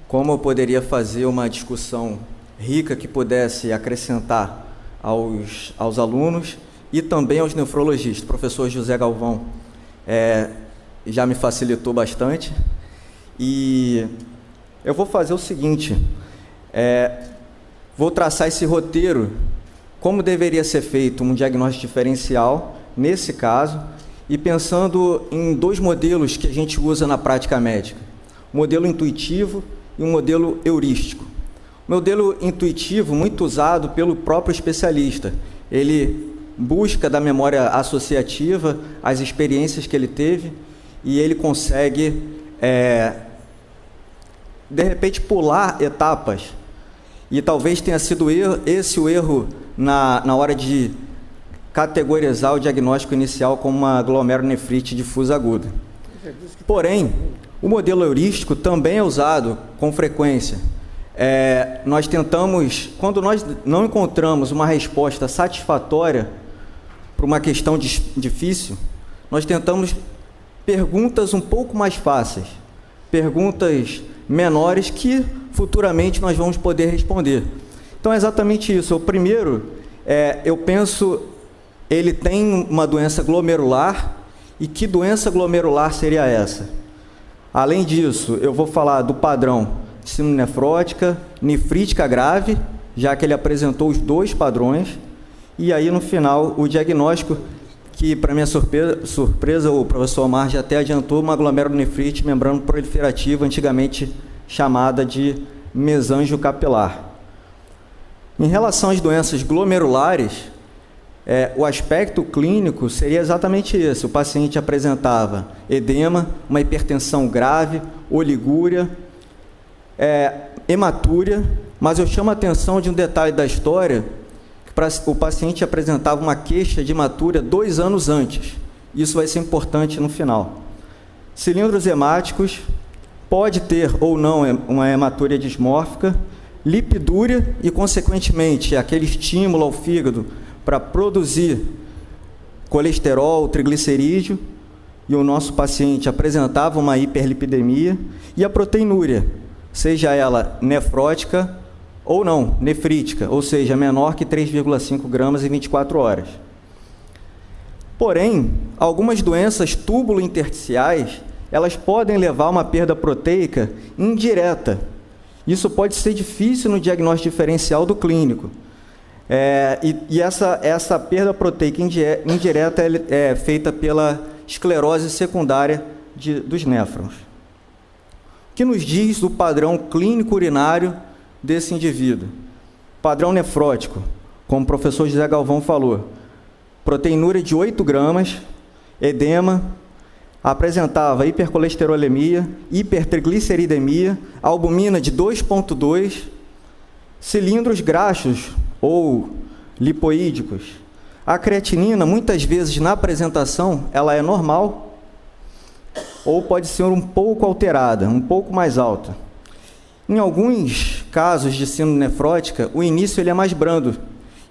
como eu poderia fazer uma discussão rica que pudesse acrescentar aos alunos e também aos nefrologistas. O professor José Galvão já me facilitou bastante e eu vou fazer o seguinte, vou traçar esse roteiro, como deveria ser feito um diagnóstico diferencial nesse caso e pensando em dois modelos que a gente usa na prática médica, um modelo intuitivo e um modelo heurístico. O modelo intuitivo, muito usado pelo próprio especialista, ele busca da memória associativa as experiências que ele teve e ele consegue, de repente, pular etapas. E talvez tenha sido esse o erro na hora de categorizar o diagnóstico inicial como uma glomerulonefrite difusa aguda. Porém, o modelo heurístico também é usado com frequência. Nós tentamos, quando nós não encontramos uma resposta satisfatória para uma questão difícil, nós tentamos perguntas um pouco mais fáceis, perguntas menores que futuramente nós vamos poder responder. Então é exatamente isso. O primeiro, eu penso, ele tem uma doença glomerular, e que doença glomerular seria essa? Além disso, eu vou falar do padrão de síndrome nefrótica, nefrítica grave, já que ele apresentou os dois padrões, e aí no final o diagnóstico, que para minha surpresa o professor Omar já até adiantou, uma glomerulonefrite membrana proliferativa, antigamente chamada de mesângio capilar. Em relação às doenças glomerulares, o aspecto clínico seria exatamente esse. O paciente apresentava edema, uma hipertensão grave, oligúria, hematúria, mas eu chamo a atenção de um detalhe da história, que o paciente apresentava uma queixa de hematúria 2 anos antes. Isso vai ser importante no final. Cilindros hemáticos, pode ter ou não uma hematúria dismórfica, lipidúria e, consequentemente, aquele estímulo ao fígado para produzir colesterol, triglicerídeo, e o nosso paciente apresentava uma hiperlipidemia, e a proteinúria, seja ela nefrótica ou não, nefrítica, ou seja, menor que 3,5 gramas em 24 horas. Porém, algumas doenças túbulo-intersticiais, elas podem levar a uma perda proteica indireta. Isso pode ser difícil no diagnóstico diferencial do clínico. Essa perda proteica indireta é feita pela esclerose secundária dos néfrons. O que nos diz do padrão clínico urinário desse indivíduo? Padrão nefrótico, como o professor José Galvão falou, proteinúria de 8 gramas, edema, apresentava hipercolesterolemia, hipertrigliceridemia, albumina de 2,2, cilindros graxos ou lipoídicos. A creatinina, muitas vezes na apresentação, ela é normal ou pode ser um pouco alterada, um pouco mais alta. Em alguns casos de síndrome nefrótica, o início ele é mais brando,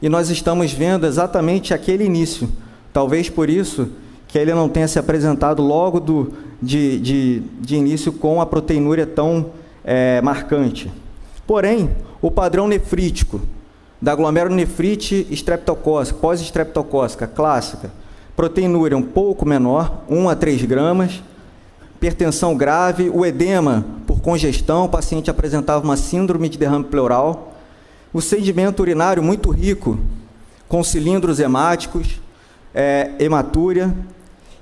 e nós estamos vendo exatamente aquele início. Talvez por isso que ele não tenha se apresentado logo de início com a proteinúria tão marcante. Porém, o padrão nefrítico da glomerulonefrite estreptocócica, pós-estreptocócica clássica, proteinúria um pouco menor, 1 a 3 gramas, hipertensão grave, o edema por congestão, o paciente apresentava uma síndrome de derrame pleural, o sedimento urinário muito rico, com cilindros hemáticos, hematúria,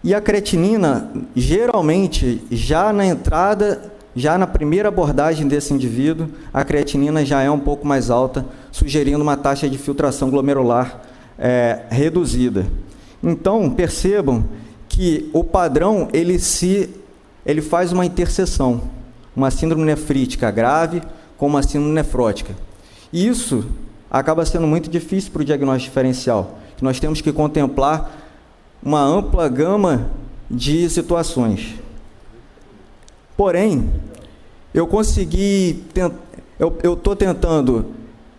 e a creatinina, geralmente, já na entrada, já na primeira abordagem desse indivíduo, a creatinina já é um pouco mais alta, sugerindo uma taxa de filtração glomerular reduzida. Então, percebam que o padrão, ele faz uma interseção, uma síndrome nefrítica grave com uma síndrome nefrótica. E isso acaba sendo muito difícil para o diagnóstico diferencial, que nós temos que contemplar uma ampla gama de situações. Porém, eu estou tentando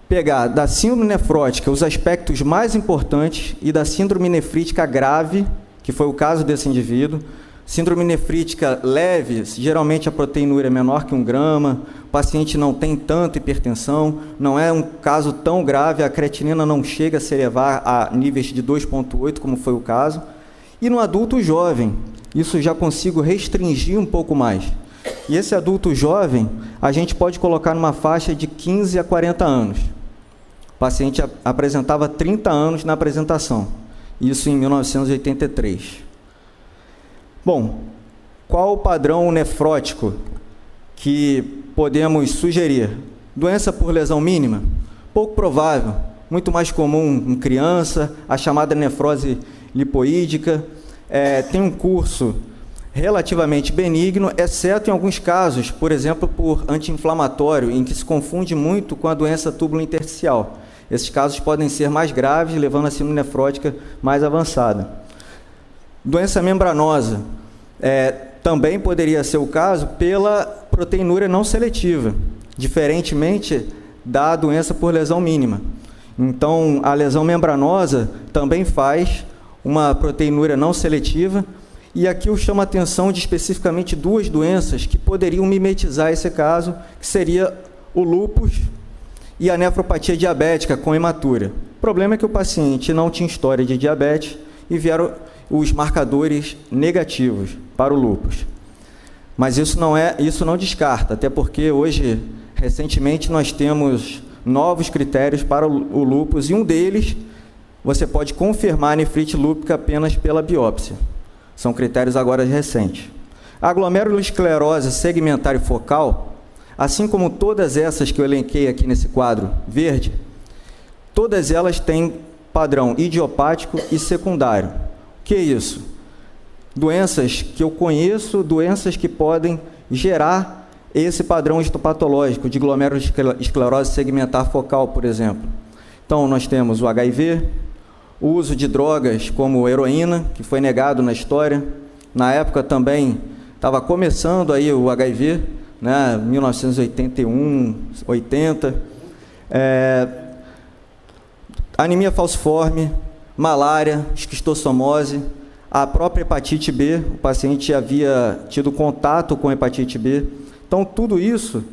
pegar da síndrome nefrótica os aspectos mais importantes e da síndrome nefrítica grave, que foi o caso desse indivíduo. Síndrome nefrítica leve, geralmente a proteinúria é menor que 1 grama, o paciente não tem tanta hipertensão, não é um caso tão grave, a creatinina não chega a se elevar a níveis de 2,8, como foi o caso. E no adulto jovem, isso já consigo restringir um pouco mais. E esse adulto jovem, a gente pode colocar numa faixa de 15 a 40 anos. O paciente apresentava 30 anos na apresentação, isso em 1983. Bom, qual o padrão nefrótico que podemos sugerir? Doença por lesão mínima? Pouco provável, muito mais comum em criança, a chamada nefrose lipoídica, tem um curso relativamente benigno, exceto em alguns casos, por exemplo, por anti-inflamatório, em que se confunde muito com a doença túbulo-intersticial. Esses casos podem ser mais graves, levando a síndrome nefrótica mais avançada. Doença membranosa, também poderia ser o caso pela proteinúria não seletiva, diferentemente da doença por lesão mínima. Então, a lesão membranosa também faz uma proteinúria não seletiva, e aqui eu chamo a atenção de especificamente 2 doenças que poderiam mimetizar esse caso, que seria o lúpus e a nefropatia diabética com hematúria. O problema é que o paciente não tinha história de diabetes e vieram os marcadores negativos para o lúpus. Mas isso não descarta, até porque hoje, recentemente, nós temos novos critérios para o lúpus, e um deles, você pode confirmar a nefrite lúpica apenas pela biópsia. São critérios agora recentes. A glomerulosclerose segmentar e focal, assim como todas essas que eu elenquei aqui nesse quadro verde, todas elas têm padrão idiopático e secundário. O que é isso? Doenças que eu conheço, doenças que podem gerar esse padrão histopatológico de glomerulosclerose segmentar focal, por exemplo. Então, nós temos o HIV, o uso de drogas como heroína, que foi negado na história. Na época também estava começando aí o HIV, né, 1981, 80. Anemia falciforme, malária, esquistossomose, a própria hepatite B, o paciente havia tido contato com hepatite B. Então, tudo isso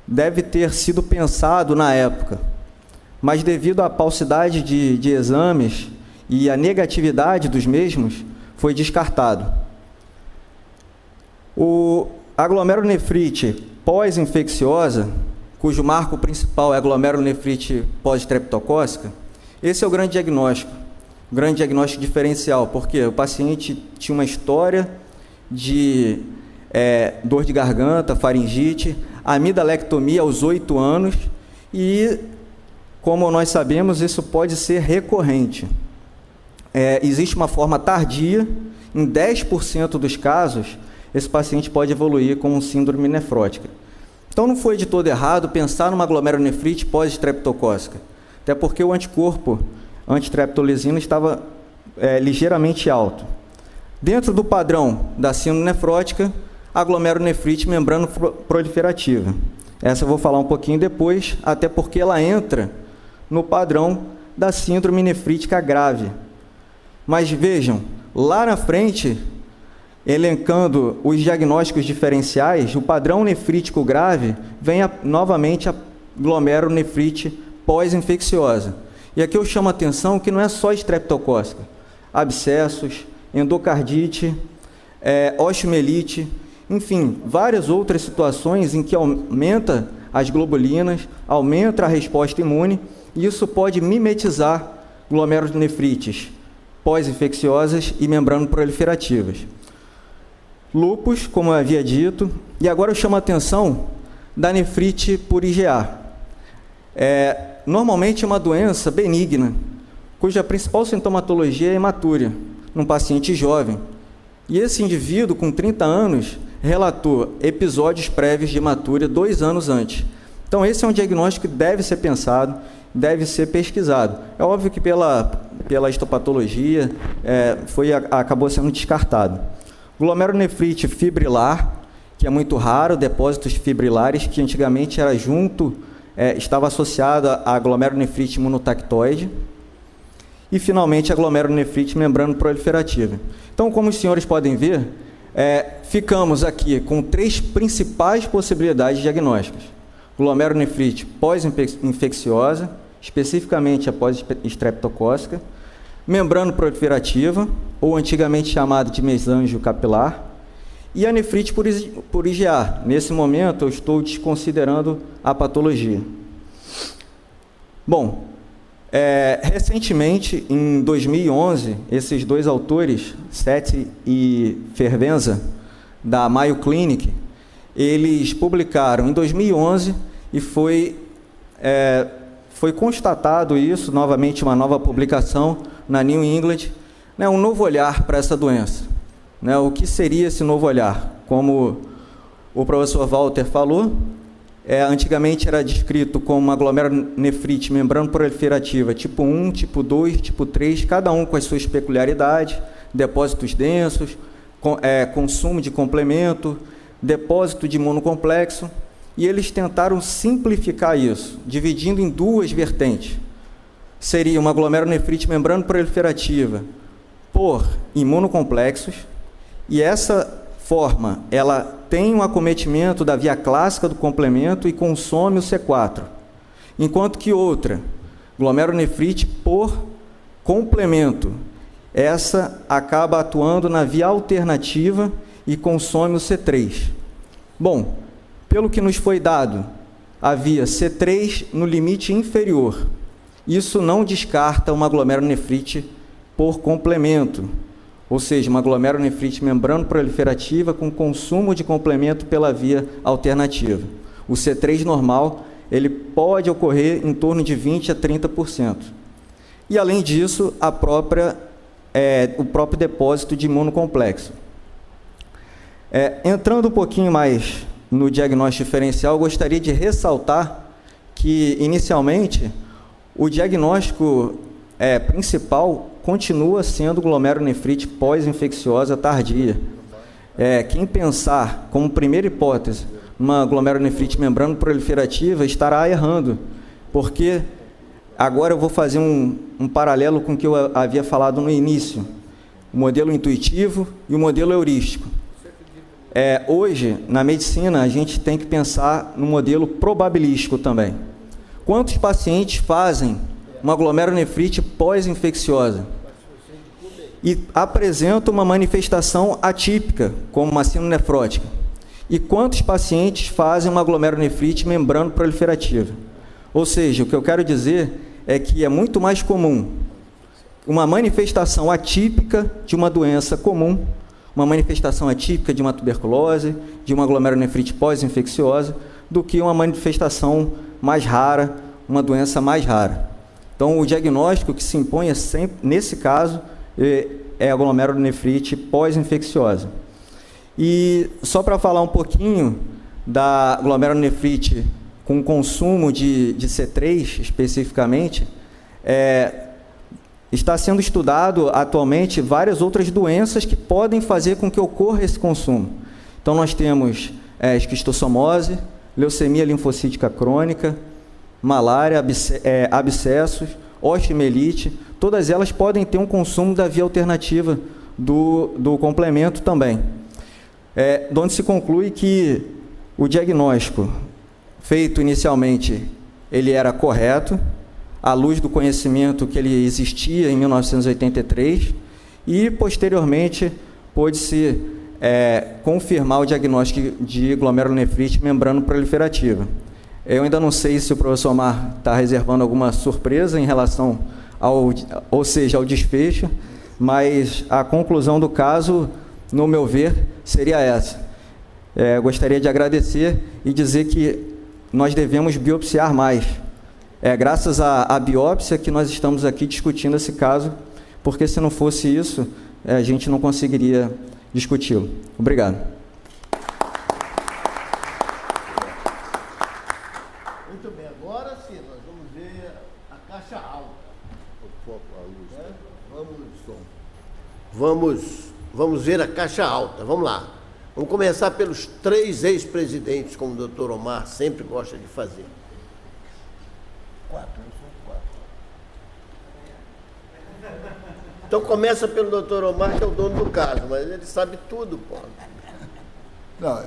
deve ter sido pensado na época. Mas devido à paucidade de exames e a negatividade dos mesmos foi descartado. A glomerulonefrite pós-infecciosa, cujo marco principal é a glomerulonefrite pós-estreptocócica, esse é o grande diagnóstico diferencial, porque o paciente tinha uma história de dor de garganta, faringite, amidalectomia aos 8 anos e, como nós sabemos, isso pode ser recorrente. Existe uma forma tardia, em 10% dos casos, esse paciente pode evoluir com síndrome nefrótica. Então não foi de todo errado pensar numa glomerulonefrite pós-estreptocócica, até porque o anticorpo antistreptolizina estava ligeiramente alto. Dentro do padrão da síndrome nefrótica, a glomerulonefrite membrano-proliferativa. Essa eu vou falar um pouquinho depois, até porque ela entra no padrão da síndrome nefrítica grave. Mas vejam, lá na frente, elencando os diagnósticos diferenciais, o padrão nefrítico grave vem novamente a glomerulonefrite pós-infecciosa. E aqui eu chamo a atenção que não é só estreptocócica, abscessos, endocardite, osteomielite, enfim, várias outras situações em que aumenta as globulinas, aumenta a resposta imune, e isso pode mimetizar glomerulonefrites pós-infecciosas e membrano-proliferativas. Lúpus, como eu havia dito, e agora eu chamo a atenção da nefrite por IgA. Normalmente é uma doença benigna, cuja principal sintomatologia é hematúria, num paciente jovem. E esse indivíduo, com 30 anos, relatou episódios prévios de hematúria 2 anos antes. Então, esse é um diagnóstico que deve ser pensado, deve ser pesquisado. É óbvio que pela histopatologia acabou sendo descartado. Glomerulonefrite fibrilar, que é muito raro, depósitos fibrilares, que antigamente era estava associada à glomerulonefrite imunotactoide. E, finalmente, a glomerulonefrite membrano-proliferativa. Então, como os senhores podem ver, ficamos aqui com 3 principais possibilidades diagnósticas. Glomerulonefrite pós-infecciosa, especificamente a pós-estreptocócica, membrano-proliferativa, ou antigamente chamada de mesângio capilar, e a nefrite por IgA. Nesse momento, eu estou desconsiderando a patologia. Bom, recentemente, em 2011, esses 2 autores, Sete e Fervenza, da Mayo Clinic, eles publicaram em 2011 e foi constatado isso, novamente uma nova publicação na New England, um novo olhar para essa doença. O que seria esse novo olhar? Como o professor Walter falou, antigamente era descrito como uma glomerulonefrite membrano-proliferativa tipo 1, tipo 2, tipo 3, cada um com as suas peculiaridades, depósitos densos, consumo de complemento, depósito de imunocomplexo, e eles tentaram simplificar isso, dividindo em 2 vertentes. Seria uma glomerulonefrite membrano-proliferativa por imunocomplexos, e essa forma, ela tem um acometimento da via clássica do complemento e consome o C4, enquanto que outra, glomerulonefrite por complemento, essa acaba atuando na via alternativa e consome o C3. Bom, pelo que nos foi dado, havia C3 no limite inferior. Isso não descarta uma glomerulonefrite por complemento, ou seja, uma glomerulonefrite membrano-proliferativa com consumo de complemento pela via alternativa. O C3 normal, ele pode ocorrer em torno de 20% a 30%. E, além disso, o próprio depósito de imunocomplexo. Entrando um pouquinho mais no diagnóstico diferencial, eu gostaria de ressaltar que, inicialmente, o diagnóstico principal continua sendo glomerulonefrite pós-infecciosa tardia. Quem pensar como primeira hipótese uma glomerulonefrite membrano-proliferativa estará errando, porque agora eu vou fazer um paralelo com o que eu havia falado no início, o modelo intuitivo e o modelo heurístico. Hoje, na medicina, a gente tem que pensar no modelo probabilístico também. Quantos pacientes fazem uma glomerulonefrite pós-infecciosa? e apresenta uma manifestação atípica, como uma síndrome nefrótica. E quantos pacientes fazem uma glomerulonefrite membrano-proliferativa? Ou seja, o que eu quero dizer é que é muito mais comum uma manifestação atípica de uma doença comum, uma manifestação atípica de uma tuberculose, de uma glomerulonefrite pós-infecciosa, do que uma manifestação mais rara, uma doença mais rara. Então, o diagnóstico que se impõe é sempre, nesse caso, é a glomerulonefrite pós-infecciosa. E só para falar um pouquinho da glomerulonefrite com consumo de C3, especificamente, está sendo estudado atualmente várias outras doenças que podem fazer com que ocorra esse consumo. Então, nós temos esquistossomose, leucemia linfocítica crônica, malária, abscessos, osteomielite, todas elas podem ter um consumo da via alternativa do complemento também. Onde se conclui que o diagnóstico feito inicialmente, ele era correto, à luz do conhecimento que ele existia em 1983, e, posteriormente, pôde-se confirmar o diagnóstico de glomerulonefrite membrano-proliferativa. Eu ainda não sei se o professor Omar está reservando alguma surpresa em relação ao desfecho, mas a conclusão do caso, no meu ver, seria essa. Gostaria de agradecer e dizer que nós devemos biopsiar mais. Graças à biópsia que nós estamos aqui discutindo esse caso, porque se não fosse isso, a gente não conseguiria discuti-lo. Obrigado. Muito bem, agora sim, nós vamos ver a caixa alta. Vamos ver a caixa alta, vamos lá. Vamos começar pelos 3 ex-presidentes, como o Dr. Omar sempre gosta de fazer. 4, eu sou 4. Então começa pelo Dr. Omar, que é o dono do caso, mas ele sabe tudo, pô. Não,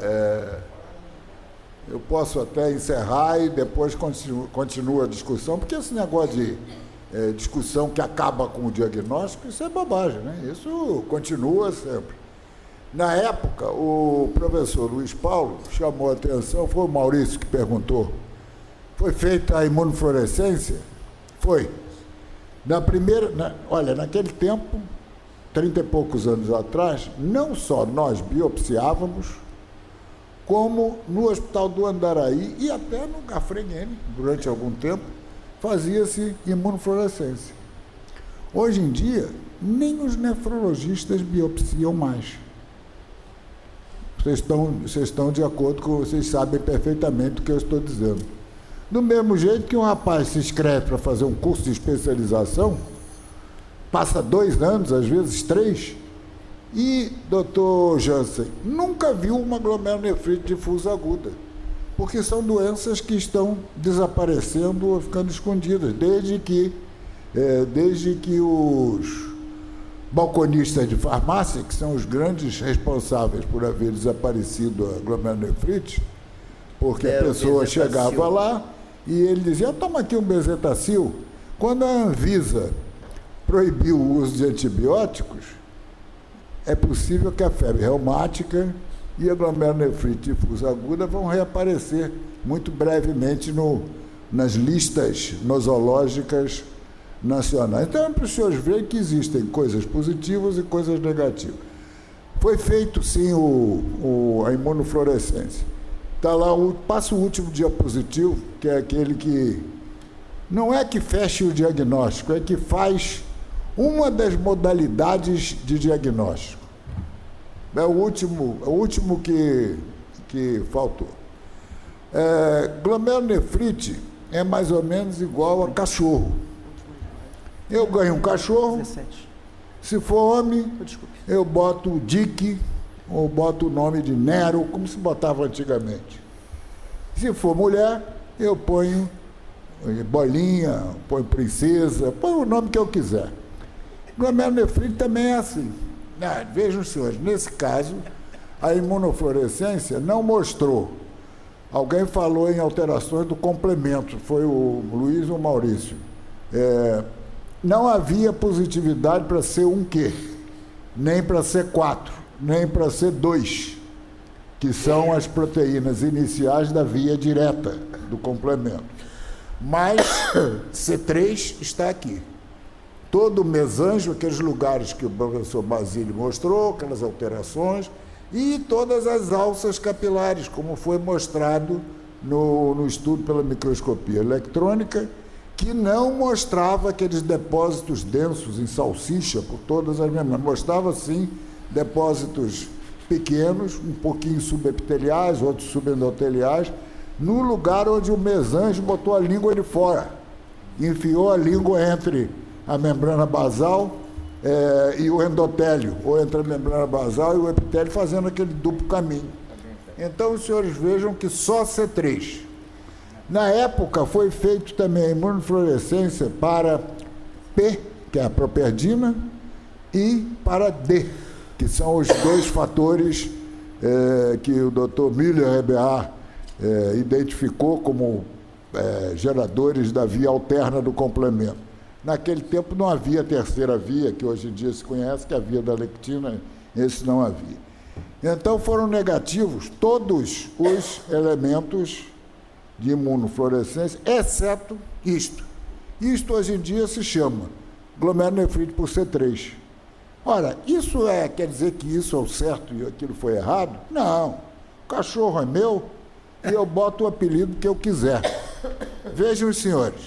eu posso até encerrar e depois continua a discussão, porque esse negócio de discussão que acaba com o diagnóstico, isso é bobagem, né? Isso continua sempre. Na época, o professor Luiz Paulo chamou a atenção, foi o Maurício que perguntou, foi feita a imunofluorescência? Foi. Olha, naquele tempo, 30 e poucos anos atrás, não só nós biopsiávamos, como no Hospital do Andaraí e até no Gafreguene, durante algum tempo, fazia-se imunofluorescência. Hoje em dia, nem os nefrologistas biopsiam mais. Vocês estão de acordo com, vocês sabem perfeitamente o que eu estou dizendo. Do mesmo jeito que um rapaz se inscreve para fazer um curso de especialização, passa 2 anos, às vezes 3, e, doutor Jansen, nunca viu uma glomerulonefrite difusa aguda, porque são doenças que estão desaparecendo ou ficando escondidas, desde que os balconistas de farmácia, que são os grandes responsáveis por haver desaparecido a glomerulonefrite, porque a pessoa chegava lá e ele dizia, toma aqui um bezetacil. Quando a Anvisa proibiu o uso de antibióticos, é possível que a febre reumática e a glomerulonefrite difusa aguda vão reaparecer muito brevemente nas listas nosológicas nacionais. Então, é para os senhores verem que existem coisas positivas e coisas negativas. Foi feito, sim, a imunofluorescência. Está lá, passa o último diapositivo, que é aquele que não é que feche o diagnóstico, é que faz uma das modalidades de diagnóstico. É o último que faltou. Glomerulonefrite é mais ou menos igual a cachorro. Eu ganho um cachorro, 17. Se for homem, eu boto o Dick, ou boto o nome de Nero, como se botava antigamente. Se for mulher, eu ponho Bolinha, ponho Princesa, ponho o nome que eu quiser. Glomerulonefrite também é assim. Vejam, senhores, nesse caso, a imunofluorescência não mostrou. Alguém falou em alterações do complemento, foi o Luiz ou o Maurício. Não havia positividade para ser um quê? nem para C4, nem para C2, que são as proteínas iniciais da via direta do complemento. Mas C3 está aqui. Todo o mesanjo, aqueles lugares que o professor Basílio mostrou, aquelas alterações, e todas as alças capilares, como foi mostrado no estudo pela microscopia eletrônica, que não mostrava aqueles depósitos densos em salsicha por todas as membranas. Mostrava, sim, depósitos pequenos, um pouquinho subepiteliais, outros subendoteliais, no lugar onde o mesanjo botou a língua de fora, enfiou a língua entre a membrana basal e o endotélio, ou entre a membrana basal e o epitélio, fazendo aquele duplo caminho. Então, os senhores vejam que só C3. Na época, foi feito também a imunofluorescência para P, que é a properdina, e para D, que são os dois fatores que o Dr. Müller-Eberhard identificou como geradores da via alterna do complemento. Naquele tempo não havia a terceira via, que hoje em dia se conhece, que é a via da lectina, esse não havia. Então foram negativos todos os elementos de imunofluorescência, exceto isto. Isto hoje em dia se chama glomerulonefrite por C3. Ora, isso quer dizer que isso é o certo e aquilo foi errado? Não. O cachorro é meu e eu boto o apelido que eu quiser. Vejam, os senhores,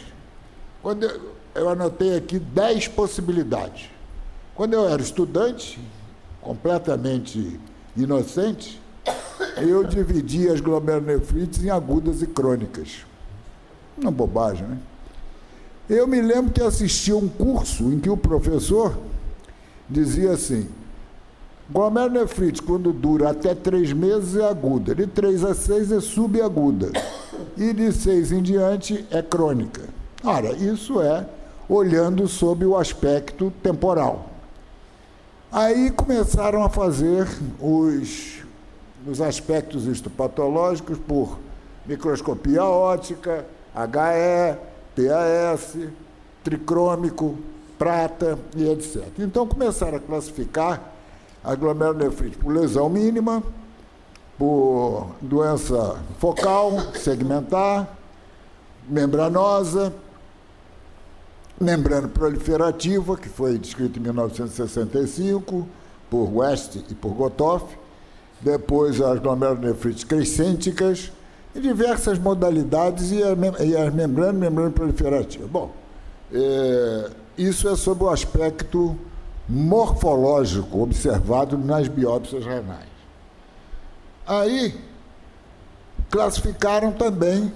quando eu anotei aqui 10 possibilidades. Quando eu era estudante, completamente inocente, eu dividia as glomerulonefrites em agudas e crônicas. Uma bobagem, né? Eu me lembro que assisti a um curso em que o professor dizia assim: glomerulonefrite, quando dura até 3 meses, é aguda. De 3 a 6 é subaguda. E de 6 em diante é crônica. Ora, isso é olhando sob o aspecto temporal. Aí começaram a fazer os aspectos histopatológicos por microscopia óptica, HE, PAS, tricrômico, prata e etc. Então começaram a classificar a glomerulonefrite por lesão mínima, por doença focal, segmentar, membranosa, membrana proliferativa, que foi descrita em 1965 por West e por Gotthoff, depois as glomerulonefrites crescênticas e diversas modalidades e as membrana proliferativa. Bom, isso é sob o aspecto morfológico observado nas biópsias renais. Aí, classificaram também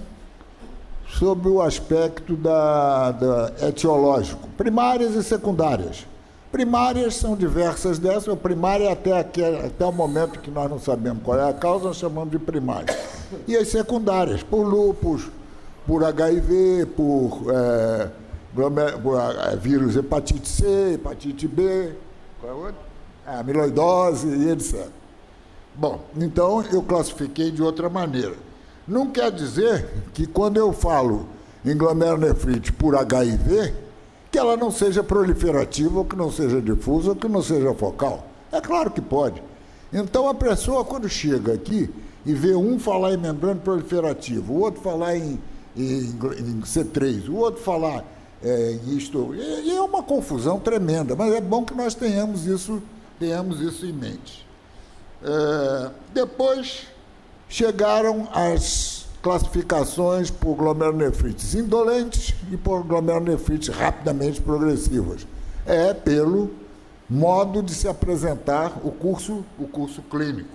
sob o aspecto etiológico, primárias e secundárias. Primárias são diversas dessas, a primária até o momento que nós não sabemos qual é a causa, nós chamamos de primária. E as secundárias, por lúpus, por HIV, por vírus hepatite C, hepatite B, qual é a outra? Amiloidose e etc. Bom, então eu classifiquei de outra maneira. Não quer dizer que quando eu falo em glomerulonefrite por HIV, que ela não seja proliferativa, ou que não seja difusa, ou que não seja focal. É claro que pode. Então, a pessoa, quando chega aqui e vê um falar em membrana proliferativa, o outro falar em C3, o outro falar em isto, e é uma confusão tremenda, mas é bom que nós tenhamos isso em mente. Depois chegaram as classificações por glomerulonefrites indolentes e por glomerulonefrites rapidamente progressivas. É pelo modo de se apresentar o curso clínico.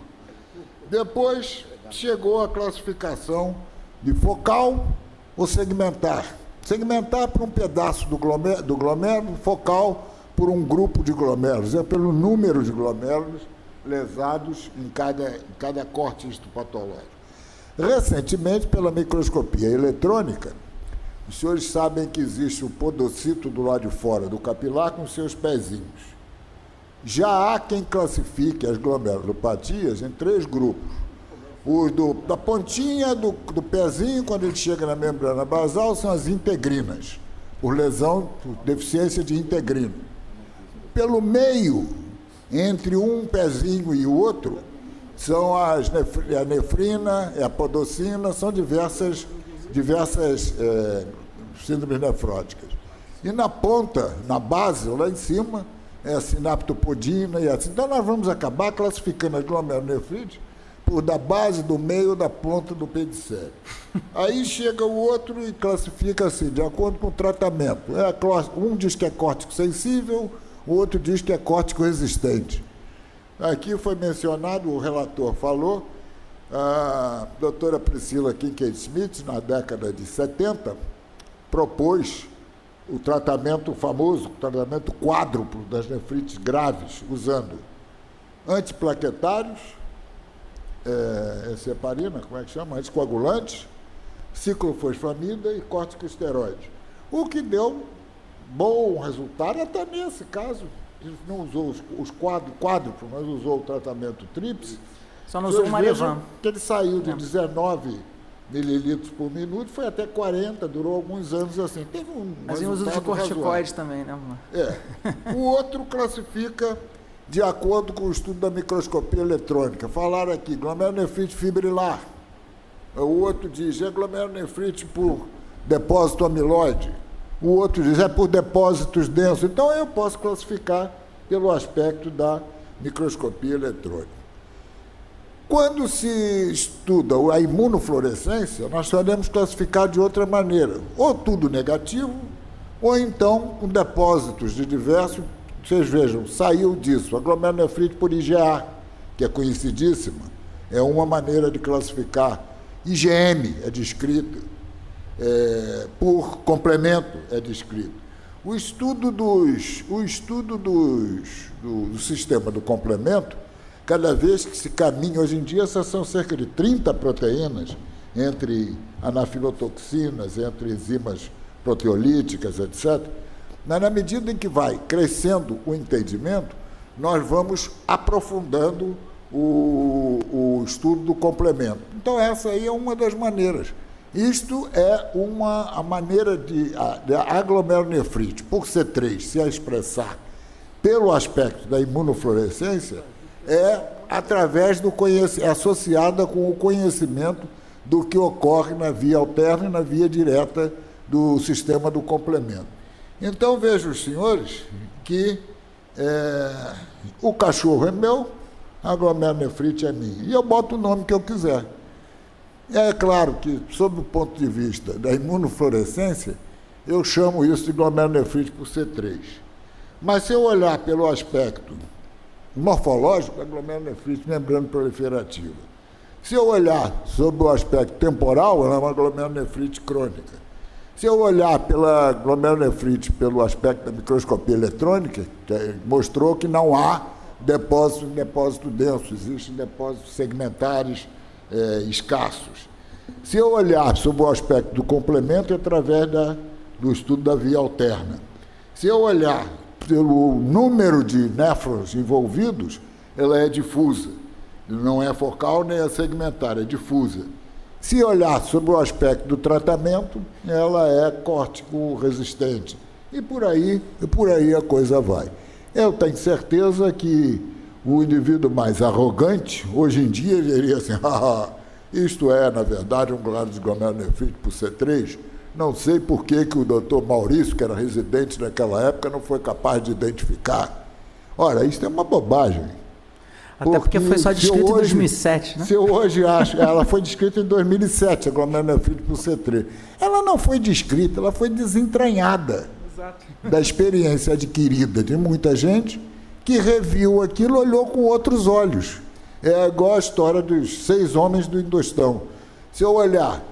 Depois chegou a classificação de focal ou segmentar. Segmentar por um pedaço do glomérulo, focal por um grupo de glomérulos, é pelo número de glomérulos lesados em cada corte histopatológico. Recentemente, pela microscopia eletrônica, os senhores sabem que existe o podocito do lado de fora do capilar com seus pezinhos. Já há quem classifique as glomerulopatias em 3 grupos. Os da pontinha do pezinho, quando ele chega na membrana basal, são as integrinas, por lesão, por deficiência de integrina. Pelo meio, Entre um pezinho e o outro, são a nefrina, a podocina, são diversas síndromes nefróticas. E na ponta, na base, lá em cima, é a sinaptopodina e assim. Então, nós vamos acabar classificando a glomerulonefrite por da base, do meio, da ponta do pedicélio. Aí chega o outro e classifica assim, de acordo com o tratamento. Um diz que é córtico sensível, o outro diz que é córtico resistente. Aqui foi mencionado, o relator falou, a doutora Priscila Kincaid-Smith, na década de 70, propôs o tratamento famoso, o tratamento quádruplo das nefrites graves, usando antiplaquetários, heparina, como é que chama? Anticoagulantes, ciclofosfamida e corticosteroide. O que deu bom resultado, até nesse caso, não usou os quádruplos, mas usou o tratamento tríplice. Só não usou o Marevan. Que ele saiu de 19 mililitros por minuto, foi até 40, durou alguns anos assim. Teve mas em uso de corticoides também, né? O outro classifica de acordo com o estudo da microscopia eletrônica. Falaram aqui, glomerulonefrite fibrilar. O outro diz, é glomerulonefrite por depósito amiloide. O outro diz, é por depósitos densos. Então, eu posso classificar pelo aspecto da microscopia eletrônica. Quando se estuda a imunofluorescência, nós podemos classificar de outra maneira. Ou tudo negativo, ou então com depósitos de diversos. Vocês vejam, saiu disso. A glomerulonefrite por IgA, que é conhecidíssima, é uma maneira de classificar. IgM é descrita. Por complemento é descrito. O estudo do sistema do complemento, cada vez que se caminha, hoje em dia, são cerca de 30 proteínas, entre anafilotoxinas, entre enzimas proteolíticas, etc. Mas, na medida em que vai crescendo o entendimento, nós vamos aprofundando o estudo do complemento. Então, essa aí é uma das maneiras. Isto é a maneira de a glomerulonefrite, por C3, se expressar pelo aspecto da imunofluorescência, através do conhecimento, associada com o conhecimento do que ocorre na via alterna e na via direta do sistema do complemento. Então, vejam os senhores que o cachorro é meu, a glomerulonefrite é minha. E eu boto o nome que eu quiser. É claro que, sob o ponto de vista da imunofluorescência, eu chamo isso de glomerulonefrite por C3. Mas se eu olhar pelo aspecto morfológico, é glomerulonefrite membrana proliferativa. Se eu olhar sob o aspecto temporal, ela é uma glomerulonefrite crônica. Se eu olhar pela glomerulonefrite pelo aspecto da microscopia eletrônica, que mostrou que não há depósito denso, existem depósitos segmentares escassos. Se eu olhar sob o aspecto do complemento, é através do estudo da via alterna. Se eu olhar pelo número de néfrons envolvidos, ela é difusa. Não é focal nem é segmentar, é difusa. Se olhar sob o aspecto do tratamento, ela é córtico resistente. E por aí a coisa vai. Eu tenho certeza que o indivíduo mais arrogante, hoje em dia, diria assim, isto é, na verdade, um claro de glomerulonefrite por C3. Não sei por que o doutor Maurício, que era residente naquela época, não foi capaz de identificar. Ora, isso é uma bobagem. Até porque foi só descrito em 2007, né? Se eu hoje acho... Ela foi descrita em 2007, a glomerulonefrite por C3. Ela não foi descrita, ela foi desentranhada. Exato. Da experiência adquirida de muita gente que reviu aquilo, olhou com outros olhos. É igual a história dos 6 homens do Indostão. Se eu olhar,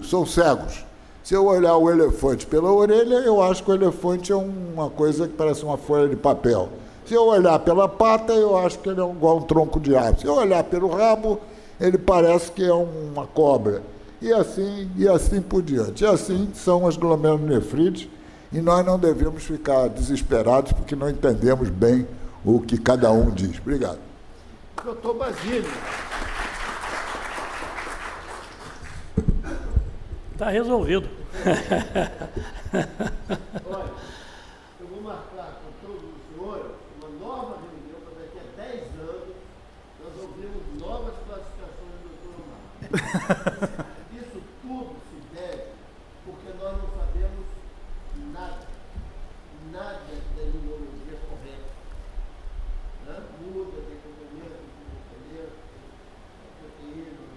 são cegos. Se eu olhar o elefante pela orelha, eu acho que o elefante é uma coisa que parece uma folha de papel. Se eu olhar pela pata, eu acho que ele é igual um tronco de árvore. Se eu olhar pelo rabo, ele parece que é uma cobra. E assim por diante. E assim são as glomerulonefrites, e nós não devemos ficar desesperados porque não entendemos bem o que cada um diz. Obrigado. Doutor Basílio. Está resolvido. Olha, eu vou marcar com todos os senhores uma nova reunião Isso tudo se deve porque nós não sabemos nada da imunologia correta. Né? Muda, tem componente,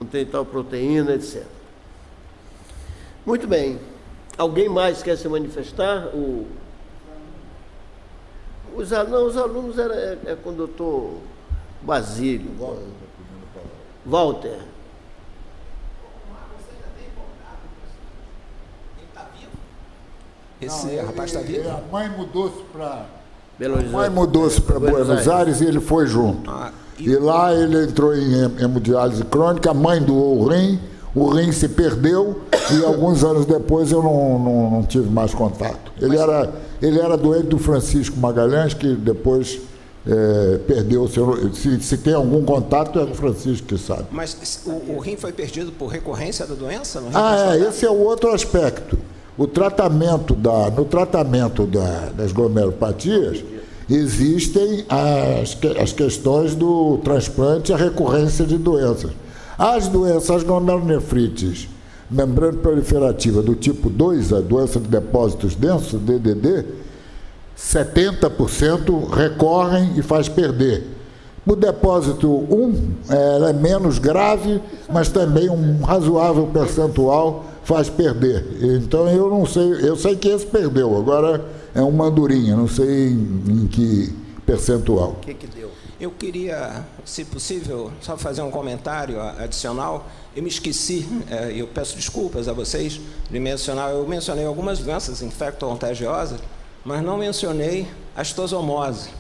não tem tal proteína, etc. Muito bem. Alguém mais quer se manifestar? Os alunos é com o doutor Basílio. Walter. Esse rapaz está vivo? A mãe mudou-se para Buenos Buenos Aires e ele foi junto. E lá ele entrou em hemodiálise crônica, a mãe doou o rim se perdeu e alguns anos depois eu não tive mais contato. Ele era doente do Francisco Magalhães, que depois perdeu. Se tem algum contato, é o Francisco que sabe. Mas o rim foi perdido por recorrência da doença? Esse é o outro aspecto. No tratamento das glomerulopatias, existem as questões do transplante e a recorrência de doenças. As glomerulonefrites, membrana proliferativa do tipo 2, a doença de depósitos densos, DDD, 70% recorrem e faz perder. O depósito 1 é menos grave, mas também um razoável percentual faz perder. Então eu não sei, eu sei que esse perdeu, agora é uma andorinha, não sei em que percentual. O que deu? Eu queria, se possível, só fazer um comentário adicional. Eu me esqueci, eu peço desculpas a vocês de mencionar, eu mencionei algumas doenças infecto-contagiosas, mas não mencionei a histosomose.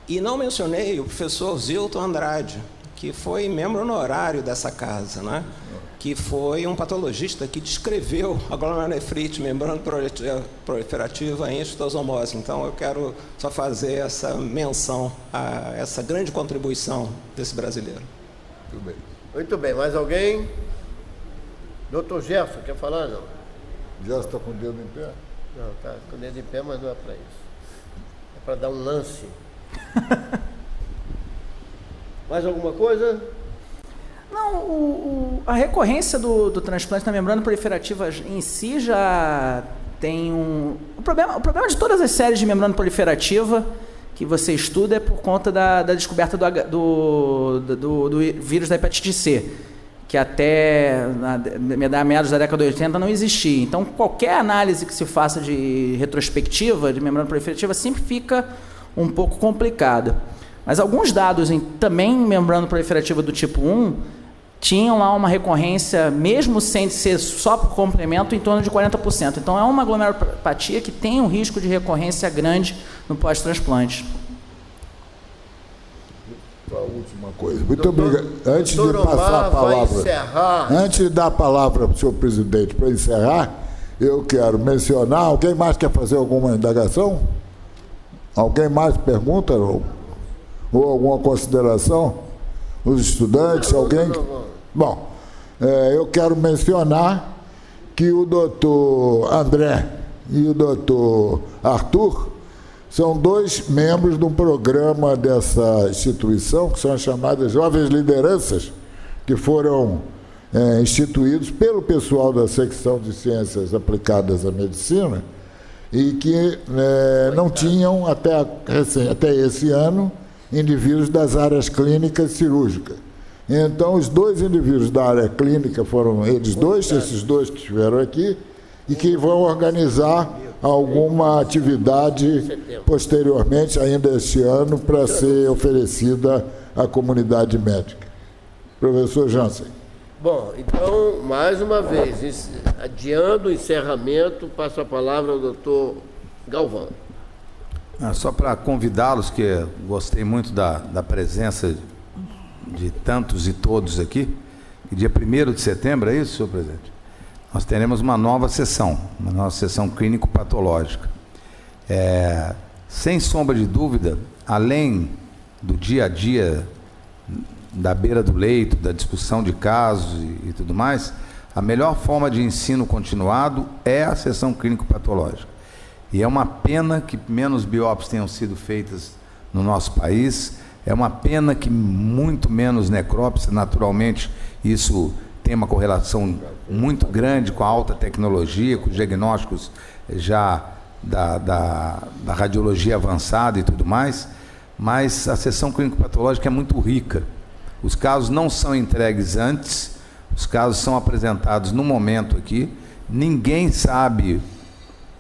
E não mencionei o professor Zilton Andrade, que foi membro honorário dessa casa, né? Que foi um patologista que descreveu a glomerulonefrite, membrana proliferativa em histosomose. Então, eu quero só fazer essa menção a essa grande contribuição desse brasileiro. Muito bem. Muito bem. Mais alguém? Doutor Jefferson, quer falar? Não. Já está com o dedo em pé? Não, está com o dedo em pé, mas não é para isso. É para dar um lance. Mais alguma coisa? Não, a recorrência do transplante na membrana proliferativa em si já tem um... O problema de todas as séries de membrana proliferativa que você estuda é por conta da descoberta do vírus da hepatite C, que até meados da década de 80 não existia. Então, qualquer análise que se faça de retrospectiva de membrana proliferativa sempre fica um pouco complicada. Mas alguns dados também em membrana proliferativa do tipo 1 tinham lá uma recorrência, mesmo sem ser só por complemento, em torno de 40%. Então, é uma glomerulopatia que tem um risco de recorrência grande no pós-transplante. A última coisa. Muito obrigado. Antes de passar a palavra, antes de dar a palavra para o senhor presidente para encerrar, eu quero mencionar. Alguém mais quer fazer alguma indagação? Alguém mais pergunta ou alguma consideração? Os estudantes, alguém? Bom, eu quero mencionar que o doutor André e o doutor Arthur são dois membros de um programa dessa instituição, que são as chamadas Jovens Lideranças, que foram instituídos pelo pessoal da secção de Ciências Aplicadas à Medicina e que não tinham, até esse ano, indivíduos das áreas clínicas e cirúrgicas. Então, os dois indivíduos da área clínica foram esses dois que estiveram aqui, e que vão organizar alguma atividade posteriormente, ainda este ano, para ser oferecida à comunidade médica. Professor Jansen. Bom, então, mais uma vez, adiando o encerramento, passo a palavra ao doutor Galvão. Só para convidá-los, que gostei muito da presença de tantos e todos aqui, que dia 1º de setembro, é isso, senhor presidente? Nós teremos uma nova sessão clínico-patológica. Sem sombra de dúvida, além do dia a dia, da beira do leito, da discussão de casos e tudo mais, a melhor forma de ensino continuado é a sessão clínico-patológica. E é uma pena que menos biópsias tenham sido feitas no nosso país, é uma pena que muito menos necrópsia, naturalmente isso tem uma correlação muito grande com a alta tecnologia, com os diagnósticos já da radiologia avançada e tudo mais, mas a sessão clínico-patológica é muito rica. Os casos não são entregues antes, os casos são apresentados no momento aqui, ninguém sabe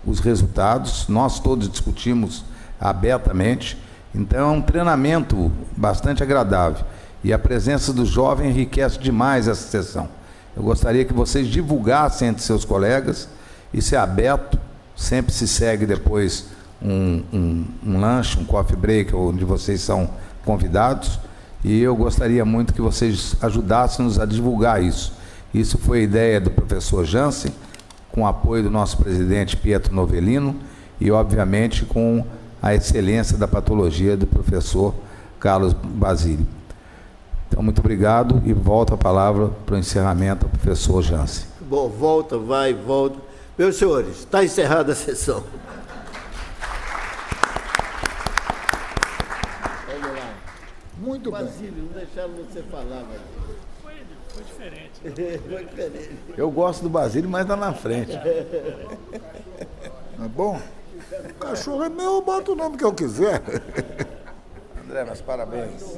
os resultados, nós todos discutimos abertamente, então é um treinamento bastante agradável. E a presença do jovem enriquece demais essa sessão. Eu gostaria que vocês divulgassem entre seus colegas, isso é aberto, sempre se segue depois um lanche, um coffee break, onde vocês são convidados, e eu gostaria muito que vocês ajudassem-nos a divulgar isso. Isso foi a ideia do professor Jansen, com o apoio do nosso presidente Pietro Novellino e, obviamente, com a excelência da patologia do professor Carlos Basílio. Então, muito obrigado e volto a palavra para o encerramento ao professor Jansen. Bom, volta, vai, volta. Meus senhores, está encerrada a sessão. Vamos lá. Muito bem. Basílio, não deixaram você falar, Basílio. Foi diferente. Foi diferente. Eu gosto do Basílio, mas está na frente. É bom? O cachorro é meu, eu boto o nome que eu quiser. André, mas parabéns.